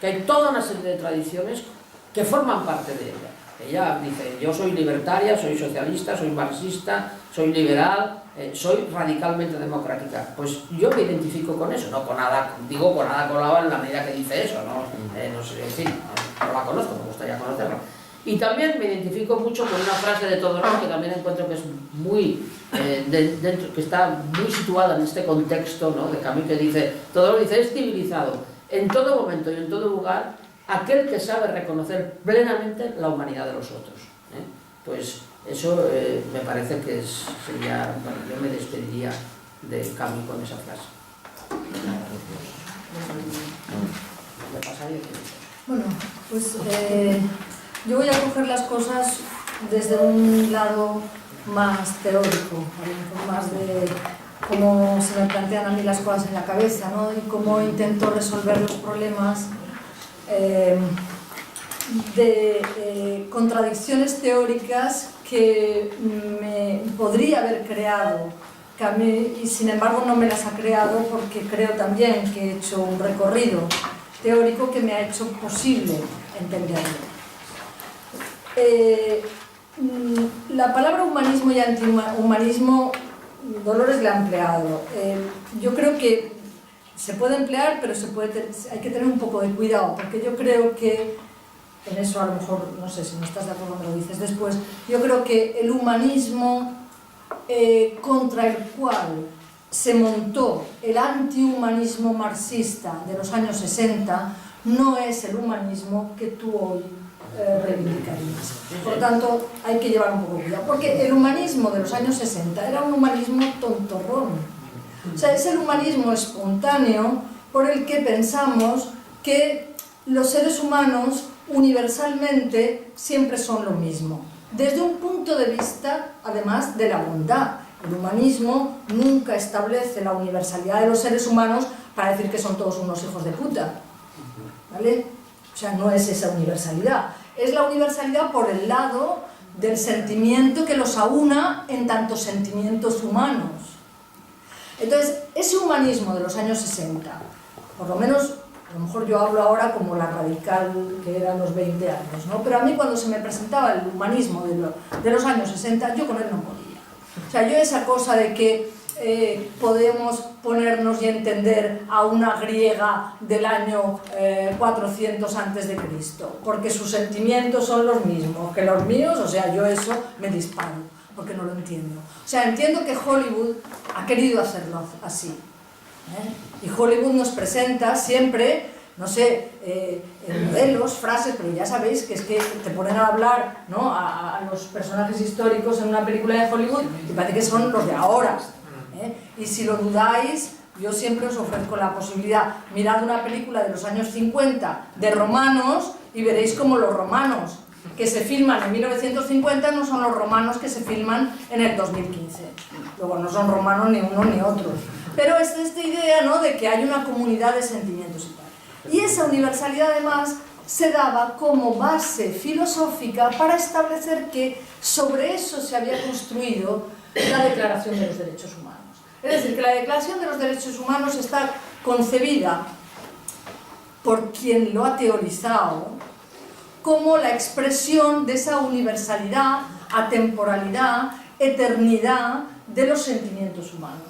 hay toda una serie de tradiciones que forman parte de ella. Ella dice, yo soy libertaria, soy socialista, soy marxista, soy liberal, soy radicalmente democrática. Pues yo me identifico con eso, no con Ada Colau en la medida que dice eso, no sé, en fin, no la conozco, me gustaría conocerla. Y también me identifico mucho con una frase de Todorov, que también encuentro que es muy, que está muy situada en este contexto, ¿no? De Camus, que dice, Todorov dice, es civilizado en todo momento y en todo lugar aquel que sabe reconocer plenamente la humanidad de los otros. Pues eso me parece que sería, bueno, yo me despediría de Camus con esa frase.
Bueno, pues yo voy a coger las cosas desde un lado más teórico, más de cómo se me plantean a mí las cosas en la cabeza, ¿no? Y cómo intento resolver los problemas de contradicciones teóricas que me podría haber creado Camus, y sin embargo no me las ha creado, porque creo también que he hecho un recorrido teórico que me ha hecho posible entenderlo. La palabra humanismo y antihumanismo, Dolores la ha empleado. Yo creo que se puede emplear, pero hay que tener un poco de cuidado, porque yo creo que, en eso a lo mejor, no sé si no estás de acuerdo, me lo dices después, yo creo que el humanismo contra el cual se montó el antihumanismo marxista de los años 60 no es el humanismo que tú hoy reivindicarías. Por tanto, hay que llevar un poco de cuidado, porque el humanismo de los años 60 era un humanismo tontorrón. O sea, es el humanismo espontáneo por el que pensamos que los seres humanos universalmente siempre son lo mismo, desde un punto de vista, además, de la bondad. El humanismo nunca establece la universalidad de los seres humanos para decir que son todos unos hijos de puta, ¿vale? O sea, no es esa universalidad. Es la universalidad por el lado del sentimiento que los aúna en tantos sentimientos humanos. Entonces, ese humanismo de los años 60, por lo menos, a lo mejor yo hablo ahora como la radical que era a los 20 años, ¿no? Pero a mí cuando se me presentaba el humanismo de los años 60, yo con él no podía. O sea, yo esa cosa de que podemos ponernos y entender a una griega del año 400 antes de Cristo, porque sus sentimientos son los mismos que los míos, o sea, yo eso me disparo, porque no lo entiendo. O sea, entiendo que Hollywood ha querido hacerlo así, ¿eh? Y Hollywood nos presenta siempre, no sé, modelos, frases, pero ya sabéis que es que te ponen a hablar, ¿no?, a los personajes históricos en una película de Hollywood y parece que son los de ahora. Y si lo dudáis, yo siempre os ofrezco la posibilidad, mirad una película de los años 50 de romanos y veréis como los romanos que se filman en 1950 no son los romanos que se filman en el 2015. Luego no son romanos ni uno ni otro. Pero es esta idea, ¿no?, de que hay una comunidad de sentimientos y tal. Y esa universalidad además se daba como base filosófica para establecer que sobre eso se había construido la Declaración de los Derechos Humanos. Es decir, que la Declaración de los Derechos Humanos está concebida por quien lo ha teorizado como la expresión de esa universalidad, atemporalidad, eternidad de los sentimientos humanos.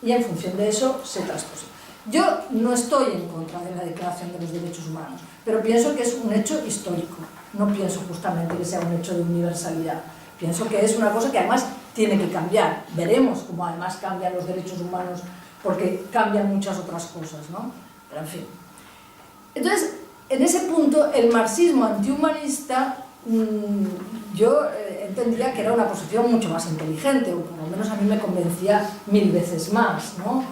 Y en función de eso se traspone. Yo no estoy en contra de la Declaración de los Derechos Humanos, pero pienso que es un hecho histórico. No pienso justamente que sea un hecho de universalidad. Pienso que es una cosa que además tiene que cambiar. Veremos cómo además cambian los derechos humanos, porque cambian muchas otras cosas, ¿no? Pero en fin. Entonces, en ese punto, el marxismo antihumanista, yo entendía que era una posición mucho más inteligente, o por lo menos a mí me convencía 1000 veces más, ¿no?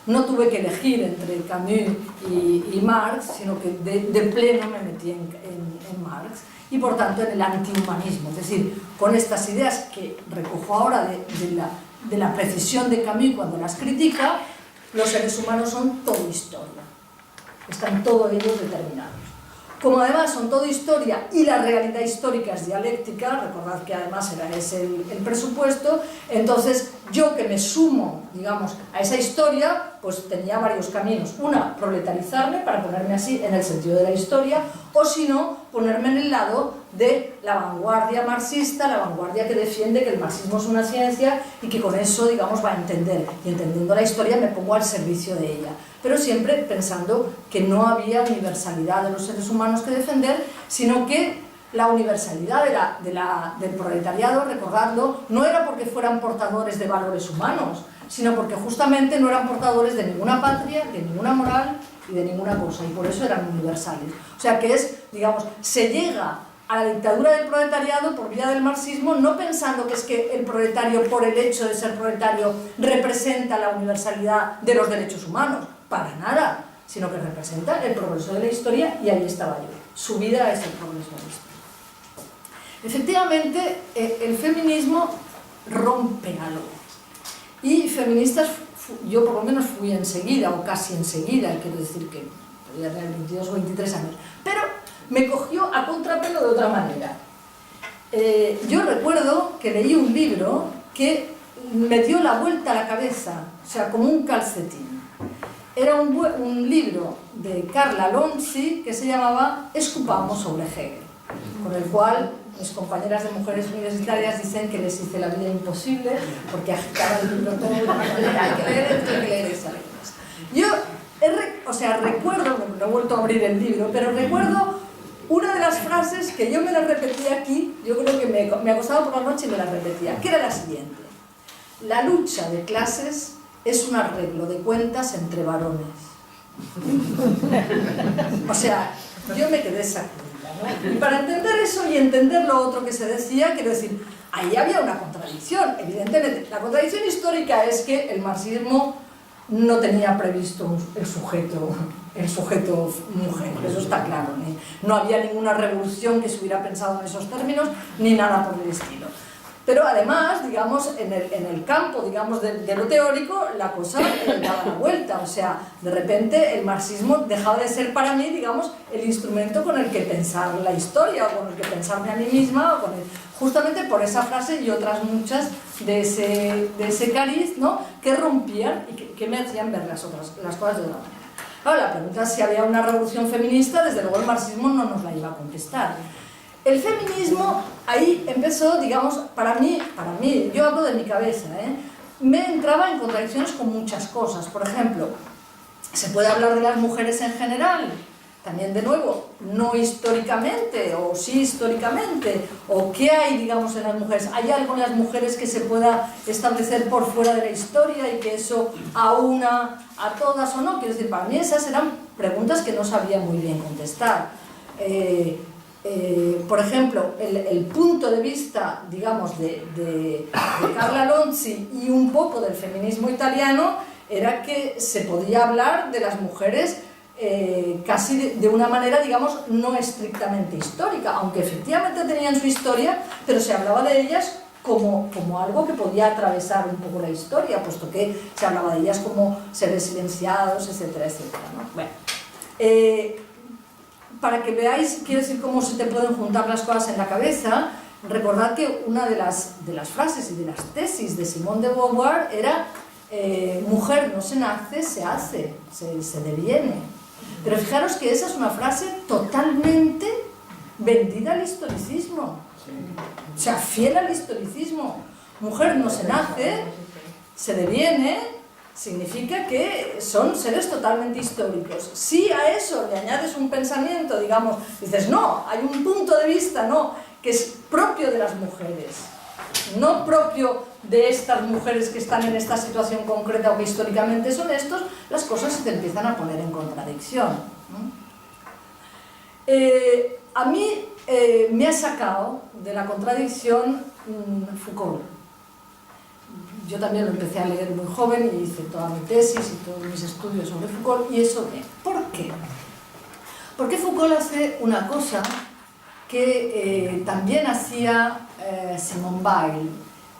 No tuve que elegir entre Camus y Marx, sino que de pleno me metí en Marx, y por tanto en el antihumanismo, es decir, con estas ideas que recojo ahora de la precisión de Camus cuando las critica, los seres humanos son todo historia, están todos ellos determinados. Como además son todo historia y la realidad histórica es dialéctica, recordad que además era ese el presupuesto, entonces yo que me sumo, digamos, a esa historia, pues tenía varios caminos. Una, proletarizarme para ponerme así en el sentido de la historia, o si no, ponerme en el lado de la vanguardia marxista, la vanguardia que defiende que el marxismo es una ciencia y que con eso, digamos, va a entender. Y entendiendo la historia me pongo al servicio de ella. Pero siempre pensando que no había universalidad de los seres humanos que defender, sino que la universalidad del proletariado, recordadlo, no era porque fueran portadores de valores humanos, sino porque justamente no eran portadores de ninguna patria, de ninguna moral y de ninguna cosa, y por eso eran universales. O sea que es, digamos, se llega a la dictadura del proletariado por vía del marxismo, no pensando que es que el proletario, por el hecho de ser proletario, representa la universalidad de los derechos humanos, para nada, sino que representa el progreso de la historia, y ahí estaba yo. Su vida es el progreso de la historia. Efectivamente, el feminismo rompe algo. Y feministas, yo por lo menos fui enseguida, o casi enseguida, quiero decir que podía tener 22 o 23 años, pero me cogió a contrapelo de otra manera. Yo recuerdo que leí un libro que me dio la vuelta a la cabeza, o sea, como un calcetín. Era un libro de Carla Lonzi que se llamaba Escupamos sobre Hegel, con el cual mis compañeras de mujeres universitarias dicen que les hice la vida imposible porque agitaba el libro todo de una manera, hay que leer esto, hay que leer eso. Yo, recuerdo, no he vuelto a abrir el libro, pero recuerdo una de las frases que yo me la repetía aquí, yo creo que me acostaba por la noche y me la repetía, que era la siguiente: la lucha de clases es un arreglo de cuentas entre varones. O sea, yo me quedé sacudida, ¿no? Y para entender eso y entender lo otro que se decía, quiero decir, ahí había una contradicción, evidentemente. La contradicción histórica es que el marxismo no tenía previsto el sujeto mujer, eso está claro, ¿eh? No había ninguna revolución que se hubiera pensado en esos términos, ni nada por el estilo. Pero además, digamos, en el campo, digamos, de lo teórico, la cosa daba la vuelta. O sea, de repente el marxismo dejaba de ser para mí, digamos, el instrumento con el que pensar la historia, o con el que pensarme a mí misma, o justamente por esa frase y otras muchas de ese cariz, ¿no?, que rompían y que me hacían ver las cosas de otra manera. Ahora, la pregunta es si había una revolución feminista. Desde luego el marxismo no nos la iba a contestar. El feminismo ahí empezó, digamos, para mí, yo hablo de mi cabeza, me entraba en contradicciones con muchas cosas. Por ejemplo, se puede hablar de las mujeres en general, también de nuevo, no históricamente, o sí históricamente, o qué hay, digamos, en las mujeres. ¿Hay algo en las mujeres que se pueda establecer por fuera de la historia y que eso aúna a todas o no? Quiero decir, para mí esas eran preguntas que no sabía muy bien contestar. Por ejemplo, el punto de vista, digamos, de Carla Lonzi y un poco del feminismo italiano era que se podía hablar de las mujeres casi de una manera, digamos, no estrictamente histórica, aunque efectivamente tenían su historia, pero se hablaba de ellas como algo que podía atravesar un poco la historia, puesto que se hablaba de ellas como seres silenciados, etcétera, etcétera, ¿no? Bueno, para que veáis, quiero decir, cómo se te pueden juntar las cosas en la cabeza, recordad que una de las frases y de las tesis de Simone de Beauvoir era mujer no se nace, se hace, se deviene. Pero fijaros que esa es una frase totalmente vendida al historicismo, o sea, fiel al historicismo. Mujer no se nace, se deviene, significa que son seres totalmente históricos. Si a eso le añades un pensamiento, digamos, dices, no, hay un punto de vista, no, que es propio de las mujeres, no propio de estas mujeres que están en esta situación concreta o que históricamente son estos, las cosas se te empiezan a poner en contradicción, ¿no? A mí me ha sacado de la contradicción Foucault. Yo también lo empecé a leer muy joven y hice toda mi tesis y todos mis estudios sobre Foucault, y eso bien. ¿Por qué? Porque Foucault hace una cosa que también hacía Simone Weil,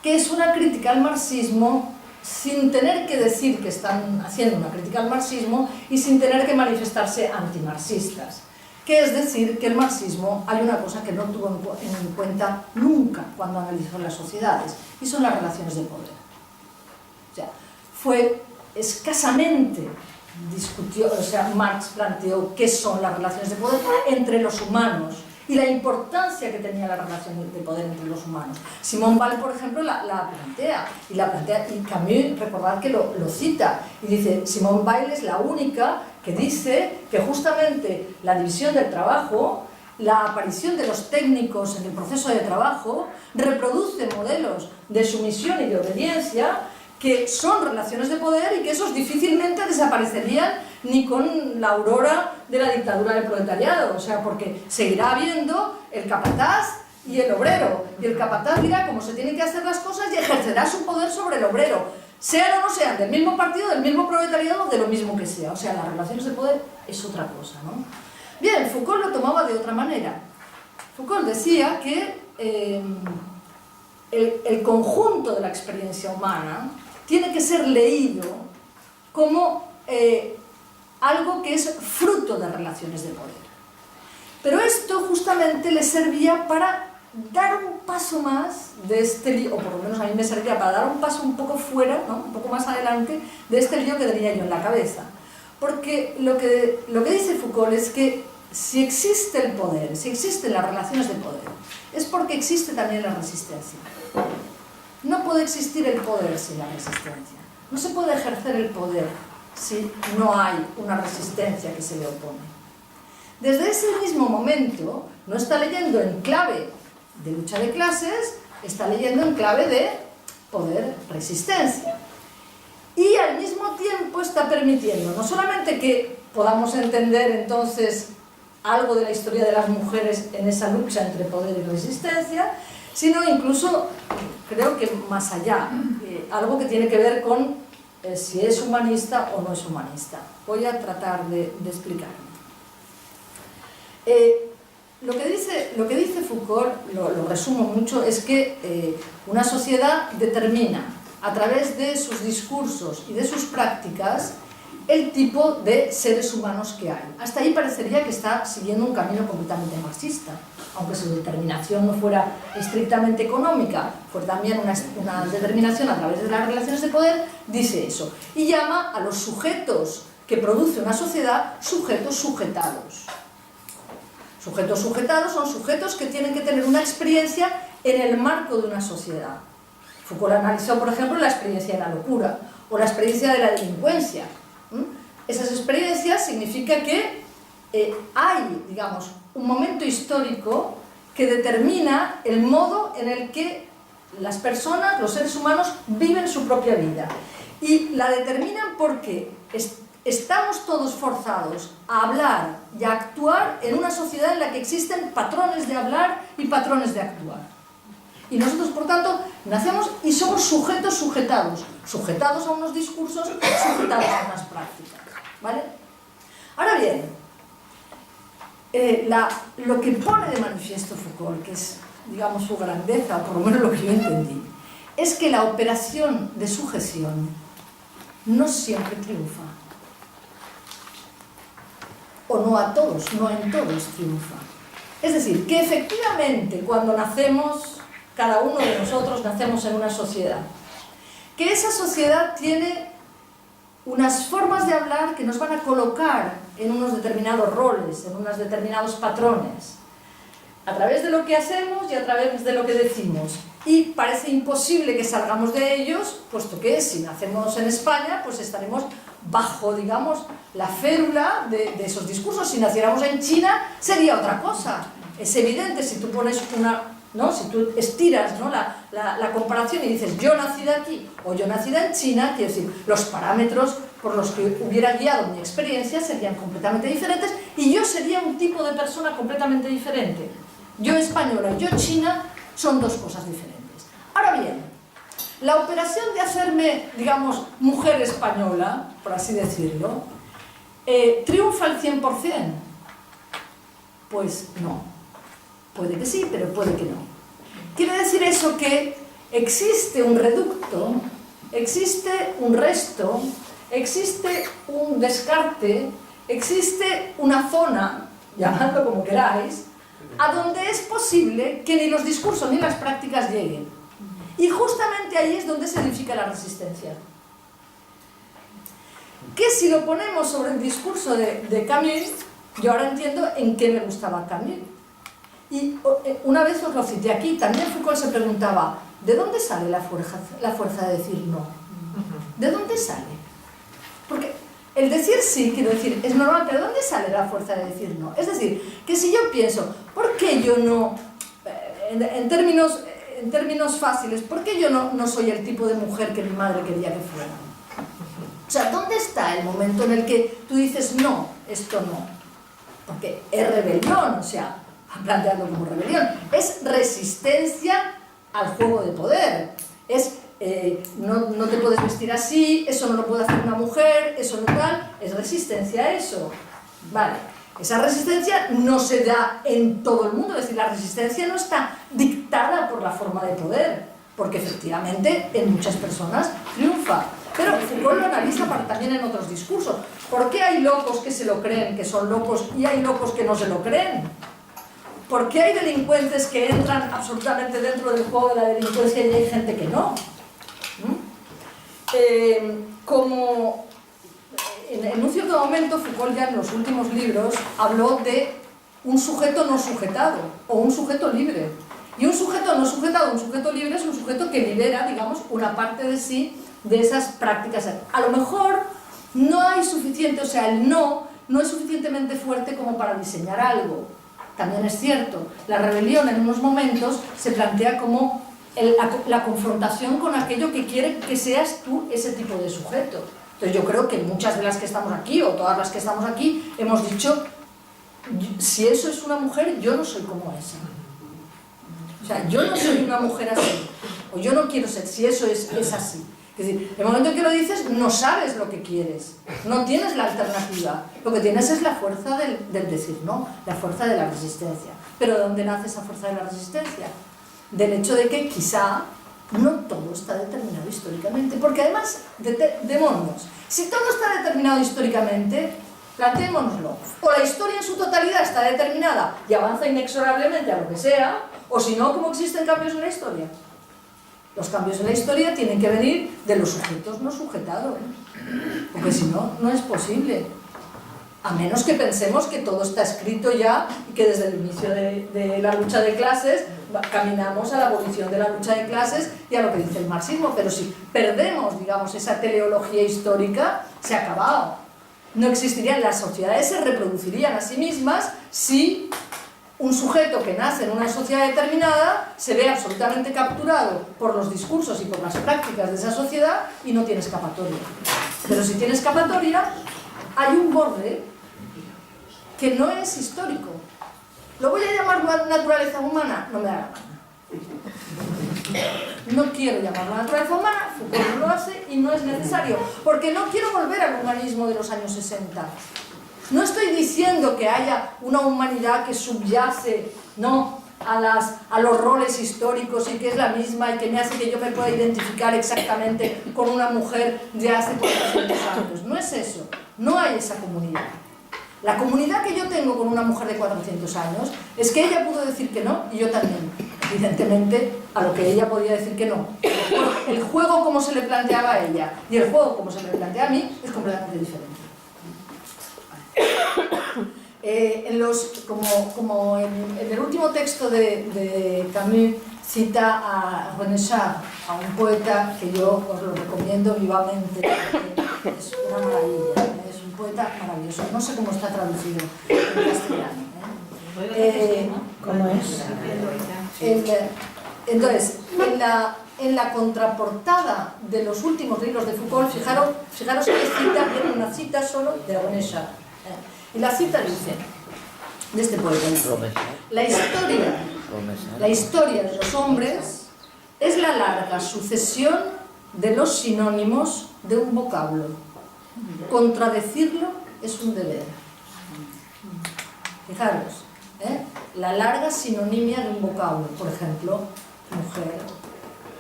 que es una crítica al marxismo sin tener que decir que están haciendo una crítica al marxismo y sin tener que manifestarse antimarxistas. Que es decir, que el marxismo, hay una cosa que no tuvo en cuenta nunca cuando analizó las sociedades, y son las relaciones de poder. O sea, fue escasamente discutió, o sea, Marx planteó qué son las relaciones de poder entre los humanos y la importancia que tenía la relación de poder entre los humanos. Simone Weil, por ejemplo, la plantea, y Camus, recordad que lo cita, y dice, Simone Weil es la única que dice que justamente la división del trabajo, la aparición de los técnicos en el proceso de trabajo, reproduce modelos de sumisión y de obediencia que son relaciones de poder y que esos difícilmente desaparecerían ni con la aurora de la dictadura del proletariado, o sea, porque seguirá habiendo el capataz y el obrero, y el capataz dirá cómo se tienen que hacer las cosas y ejercerá su poder sobre el obrero, sean o no sean del mismo partido, del mismo proletariado, de lo mismo que sea. O sea, las relaciones de poder es otra cosa, ¿no? Bien, Foucault lo tomaba de otra manera. Foucault decía que el conjunto de la experiencia humana tiene que ser leído como algo que es fruto de relaciones de poder. Pero esto justamente le servía para dar un paso más de este lío, o por lo menos a mí me servía para dar un paso un poco fuera, ¿no?, un poco más adelante de este lío que tenía yo en la cabeza. Porque lo que dice Foucault es que si existe el poder, si existen las relaciones de poder, es porque existe también la resistencia. No puede existir el poder sin la resistencia. No se puede ejercer el poder si no hay una resistencia que se le opone. Desde ese mismo momento, no está leyendo en clave de lucha de clases, está leyendo en clave de poder-resistencia. Y al mismo tiempo está permitiendo no solamente que podamos entender entonces algo de la historia de las mujeres en esa lucha entre poder y resistencia, sino incluso, creo que más allá, algo que tiene que ver con si es humanista o no es humanista. Voy a tratar de explicarme. Lo que dice Foucault, lo resumo mucho, es que una sociedad determina a través de sus discursos y de sus prácticas el tipo de seres humanos que hay. Hasta ahí parecería que está siguiendo un camino completamente marxista, aunque su determinación no fuera estrictamente económica, fuera también una determinación a través de las relaciones de poder, dice eso. Y llama a los sujetos que produce una sociedad sujetos sujetados. Sujetos sujetados son sujetos que tienen que tener una experiencia en el marco de una sociedad. Foucault analizó, por ejemplo, la experiencia de la locura o la experiencia de la delincuencia. Esas experiencias significa que hay, digamos, un momento histórico que determina el modo en el que las personas, los seres humanos, viven su propia vida. Y la determinan porque estamos todos forzados a hablar y a actuar en una sociedad en la que existen patrones de hablar y patrones de actuar. Y nosotros, por tanto, nacemos y somos sujetos sujetados, sujetados a unos discursos, sujetados a unas prácticas, ¿vale? Ahora bien, lo que pone de manifiesto Foucault, que es, digamos, su grandeza, o por lo menos lo que yo entendí, es que la operación de sujeción no siempre triunfa. O no a todos, no en todos triunfa. Es decir, que efectivamente cuando nacemos, cada uno de nosotros nacemos en una sociedad, que esa sociedad tiene unas formas de hablar que nos van a colocar en unos determinados roles, en unos determinados patrones, a través de lo que hacemos y a través de lo que decimos. Y parece imposible que salgamos de ellos, puesto que si nacemos en España, pues estaremos bajo, digamos, la férula de esos discursos. Si naciéramos en China, sería otra cosa. Es evidente, si tú pones ¿no? Si tú estiras, ¿no? la comparación y dices yo nacida aquí o yo nacida en China, quiero decir, los parámetros por los que hubiera guiado mi experiencia serían completamente diferentes y yo sería un tipo de persona completamente diferente. Yo española y yo china son dos cosas diferentes. Ahora bien, la operación de hacerme, digamos, mujer española, por así decirlo, ¿triunfa al 100%? Pues no. Puede que sí, pero puede que no. Quiere decir eso que existe un reducto, existe un resto, existe un descarte, existe una zona, llamadlo como queráis, a donde es posible que ni los discursos ni las prácticas lleguen. Y justamente ahí es donde se edifica la resistencia. Que si lo ponemos sobre el discurso de Camus, yo ahora entiendo en qué me gustaba Camus. Y una vez os lo cité aquí, también Foucault se preguntaba, ¿de dónde sale la fuerza de decir no? ¿De dónde sale? Porque el decir sí, quiero decir, es normal, pero ¿de dónde sale la fuerza de decir no? Es decir, que si yo pienso, ¿por qué yo no, en términos fáciles, ¿por qué yo no soy el tipo de mujer que mi madre quería que fuera? O sea, ¿dónde está el momento en el que tú dices no, esto no? Porque es rebelión, o sea, plantearlo como rebelión, es resistencia al juego de poder, es no te puedes vestir así, eso no lo puede hacer una mujer, eso no tal, es resistencia a eso, vale. Esa resistencia no se da en todo el mundo, es decir, la resistencia no está dictada por la forma de poder, porque efectivamente en muchas personas triunfa, pero Foucault lo analiza también en otros discursos. ¿Por qué hay locos que se lo creen, que son locos, y hay locos que no se lo creen? ¿Por qué hay delincuentes que entran absolutamente dentro del juego de la delincuencia y hay gente que no? Como en un cierto momento Foucault ya en los últimos libros habló de un sujeto no sujetado o un sujeto libre. Y un sujeto no sujetado, un sujeto libre es un sujeto que libera, digamos, una parte de sí de esas prácticas. A lo mejor no hay suficiente, o sea, el no es suficientemente fuerte como para diseñar algo. También es cierto, la rebelión en unos momentos se plantea como la confrontación con aquello que quiere que seas tú ese tipo de sujeto. Entonces yo creo que muchas de las que estamos aquí, o todas las que estamos aquí, hemos dicho, si eso es una mujer, yo no soy como esa. O sea, yo no soy una mujer así, o yo no quiero ser, si eso es así. Es Es decir, el momento en que lo dices, no sabes lo que quieres, no tienes la alternativa. Lo que tienes es la fuerza del decir no, la fuerza de la resistencia. ¿Pero de dónde nace esa fuerza de la resistencia? Del hecho de que quizá no todo está determinado históricamente, porque además, démonos, si todo está determinado históricamente, planteémonoslo, o la historia en su totalidad está determinada y avanza inexorablemente a lo que sea, o si no, ¿cómo existen cambios en la historia? Los cambios en la historia tienen que venir de los sujetos no sujetados, porque si no, no es posible. A menos que pensemos que todo está escrito ya y que desde el inicio de la lucha de clases caminamos a la abolición de la lucha de clases y a lo que dice el marxismo. Pero si perdemos, digamos, esa teleología histórica, se ha acabado. No existirían, las sociedades se reproducirían a sí mismas si un sujeto que nace en una sociedad determinada se ve absolutamente capturado por los discursos y por las prácticas de esa sociedad y no tiene escapatoria. Pero si tiene escapatoria, hay un borde que no es histórico. ¿Lo voy a llamar naturaleza humana? No me da la gana. No quiero llamarlo naturaleza humana, Foucault no lo hace y no es necesario, porque no quiero volver al humanismo de los años 60. No estoy diciendo que haya una humanidad que subyace, ¿no?, a los roles históricos y que es la misma y que me hace que yo me pueda identificar exactamente con una mujer de hace 400 años. No es eso, no hay esa comunidad. La comunidad que yo tengo con una mujer de 400 años es que ella pudo decir que no y yo también. Evidentemente, a lo que ella podía decir que no. El juego como se le planteaba a ella y el juego como se me plantea a mí es completamente diferente. Como en el último texto de Camus cita a René Char, a un poeta que yo os lo recomiendo vivamente, es una maravilla, es un poeta maravilloso, no sé cómo está traducido en castellano.
¿Cómo es?
Entonces, en la contraportada de los últimos libros de Foucault, fijaros que cita, viene una cita solo de René Char. Y la cita dice, de este poeta, la historia de los hombres es la larga sucesión de los sinónimos de un vocablo. Contradecirlo es un deber. Fijaros, la larga sinonimia de un vocablo, por ejemplo, mujer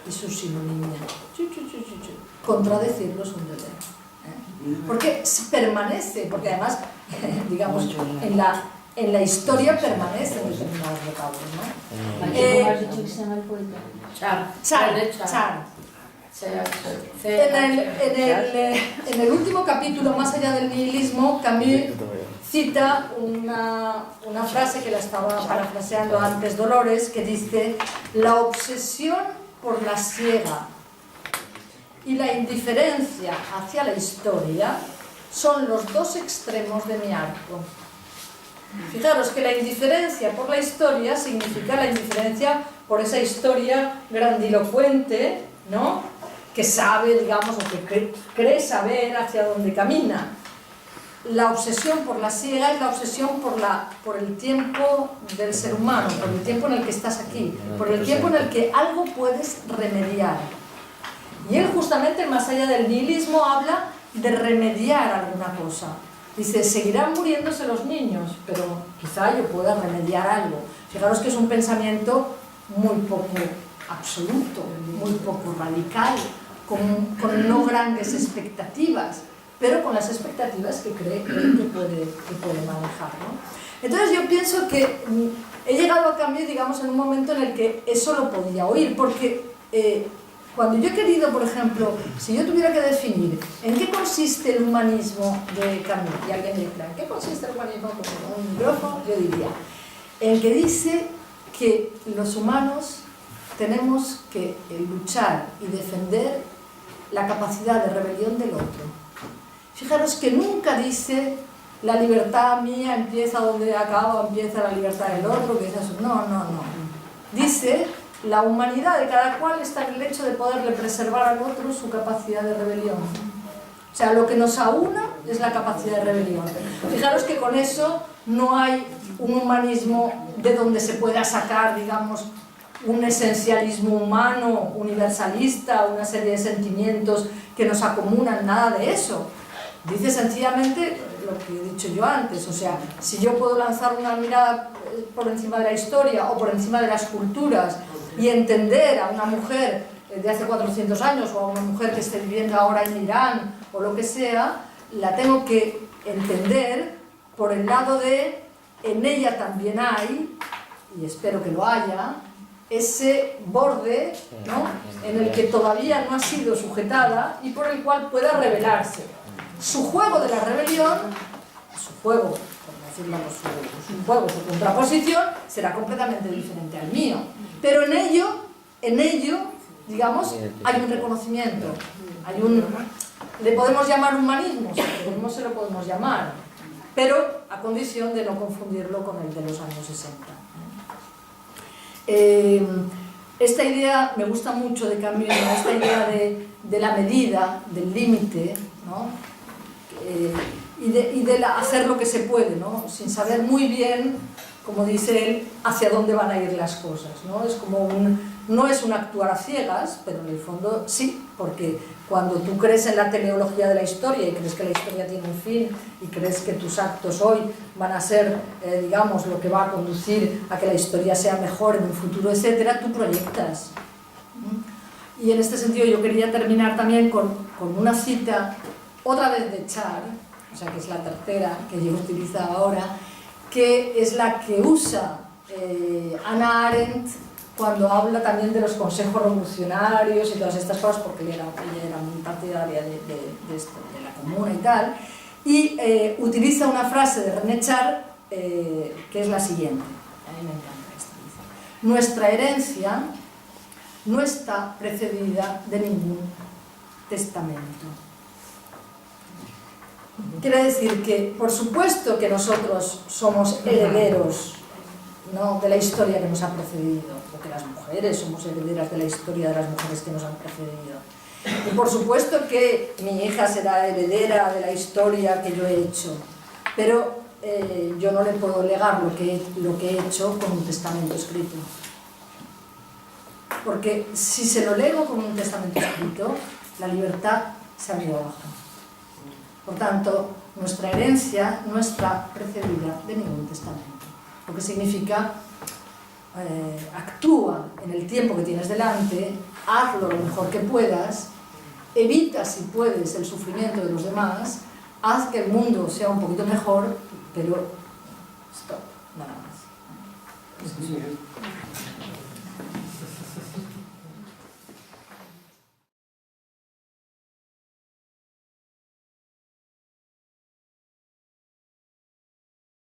y su sinonimia. Contradecirlo es un deber. Porque permanece, porque además, digamos, en la historia permanecen determinados vocablos, ¿no?
¿Cómo has dicho que se llama el poeta?
Char. En el último capítulo, Más allá del nihilismo, Camus cita una frase que la estaba parafraseando antes Dolores, que dice: la obsesión por la siega y la indiferencia hacia la historia son los dos extremos de mi arco. Fijaros que la indiferencia por la historia significa la indiferencia por esa historia grandilocuente, ¿no?, que sabe, digamos, o que cree saber hacia dónde camina. La obsesión por la siega es la obsesión por el tiempo del ser humano, por el tiempo en el que estás aquí, por el tiempo en el que algo puedes remediar. Y él justamente, más allá del nihilismo, habla de remediar alguna cosa. Dice, seguirán muriéndose los niños, pero quizá yo pueda remediar algo. Fijaros que es un pensamiento muy poco absoluto, muy poco radical, con no grandes expectativas, pero con las expectativas que cree que puede manejar, ¿no? Entonces yo pienso que he llegado a Camus, digamos, en un momento en el que eso lo podía oír, porque cuando yo he querido, por ejemplo, si yo tuviera que definir en qué consiste el humanismo de Camus, y alguien me dice, ¿en qué consiste el humanismo con un micrófono? Yo diría, en que dice que los humanos tenemos que luchar y defender la capacidad de rebelión del otro. Fijaros que nunca dice la libertad mía empieza donde acaba, empieza la libertad del otro, que es eso. No. Dice la humanidad de cada cual está en el hecho de poderle preservar al otro su capacidad de rebelión. O sea, lo que nos aúna es la capacidad de rebelión. Fijaros que con eso no hay un humanismo de donde se pueda sacar, digamos, un esencialismo humano, universalista, una serie de sentimientos que nos acomunan, nada de eso. Dice sencillamente lo que he dicho yo antes, o sea, si yo puedo lanzar una mirada por encima de la historia o por encima de las culturas y entender a una mujer de hace 400 años o a una mujer que esté viviendo ahora en Irán o lo que sea, la tengo que entender por el lado de en ella también hay, y espero que lo haya, ese borde, ¿no?, en el que todavía no ha sido sujetada y por el cual pueda rebelarse. Su juego de la rebelión, su juego, por decirlo, su juego, su contraposición, será completamente diferente al mío. Pero en ello, digamos, hay un reconocimiento, hay un... Le podemos llamar humanismo, si queremos se lo podemos llamar, pero a condición de no confundirlo con el de los años 60. Esta idea me gusta mucho de Camus, esta idea de la medida, del límite, ¿no? Y de hacer lo que se puede, ¿no? Sin saber muy bien, como dice él, hacia dónde van a ir las cosas, ¿no? Es como no es un actuar a ciegas, pero en el fondo sí, porque cuando tú crees en la teleología de la historia y crees que la historia tiene un fin y crees que tus actos hoy van a ser, digamos, lo que va a conducir a que la historia sea mejor en un futuro, etcétera, tú proyectas. Y en este sentido yo quería terminar también con una cita, otra vez de Char, o sea que es la tercera que yo utilizo ahora, que es la que usa Hannah Arendt cuando habla también de los consejos revolucionarios y todas estas cosas, porque ella era muy partidaria de esto, de la comuna y tal, y utiliza una frase de René Char que es la siguiente, a mí me encanta esta, dice: nuestra herencia no está precedida de ningún testamento. Quiere decir que, por supuesto que nosotros somos herederos, ¿no?, de la historia que nos ha precedido, o que las mujeres somos herederas de la historia de las mujeres que nos han precedido. Y por supuesto que mi hija será heredera de la historia que yo he hecho, pero yo no le puedo legar lo que he hecho con un testamento escrito. Porque si se lo lego con un testamento escrito, la libertad se ha venido abajo. Por tanto, nuestra herencia no está precedida de ningún testamento. Lo que significa, actúa en el tiempo que tienes delante, hazlo lo mejor que puedas, evita si puedes el sufrimiento de los demás, haz que el mundo sea un poquito mejor, pero stop, nada más.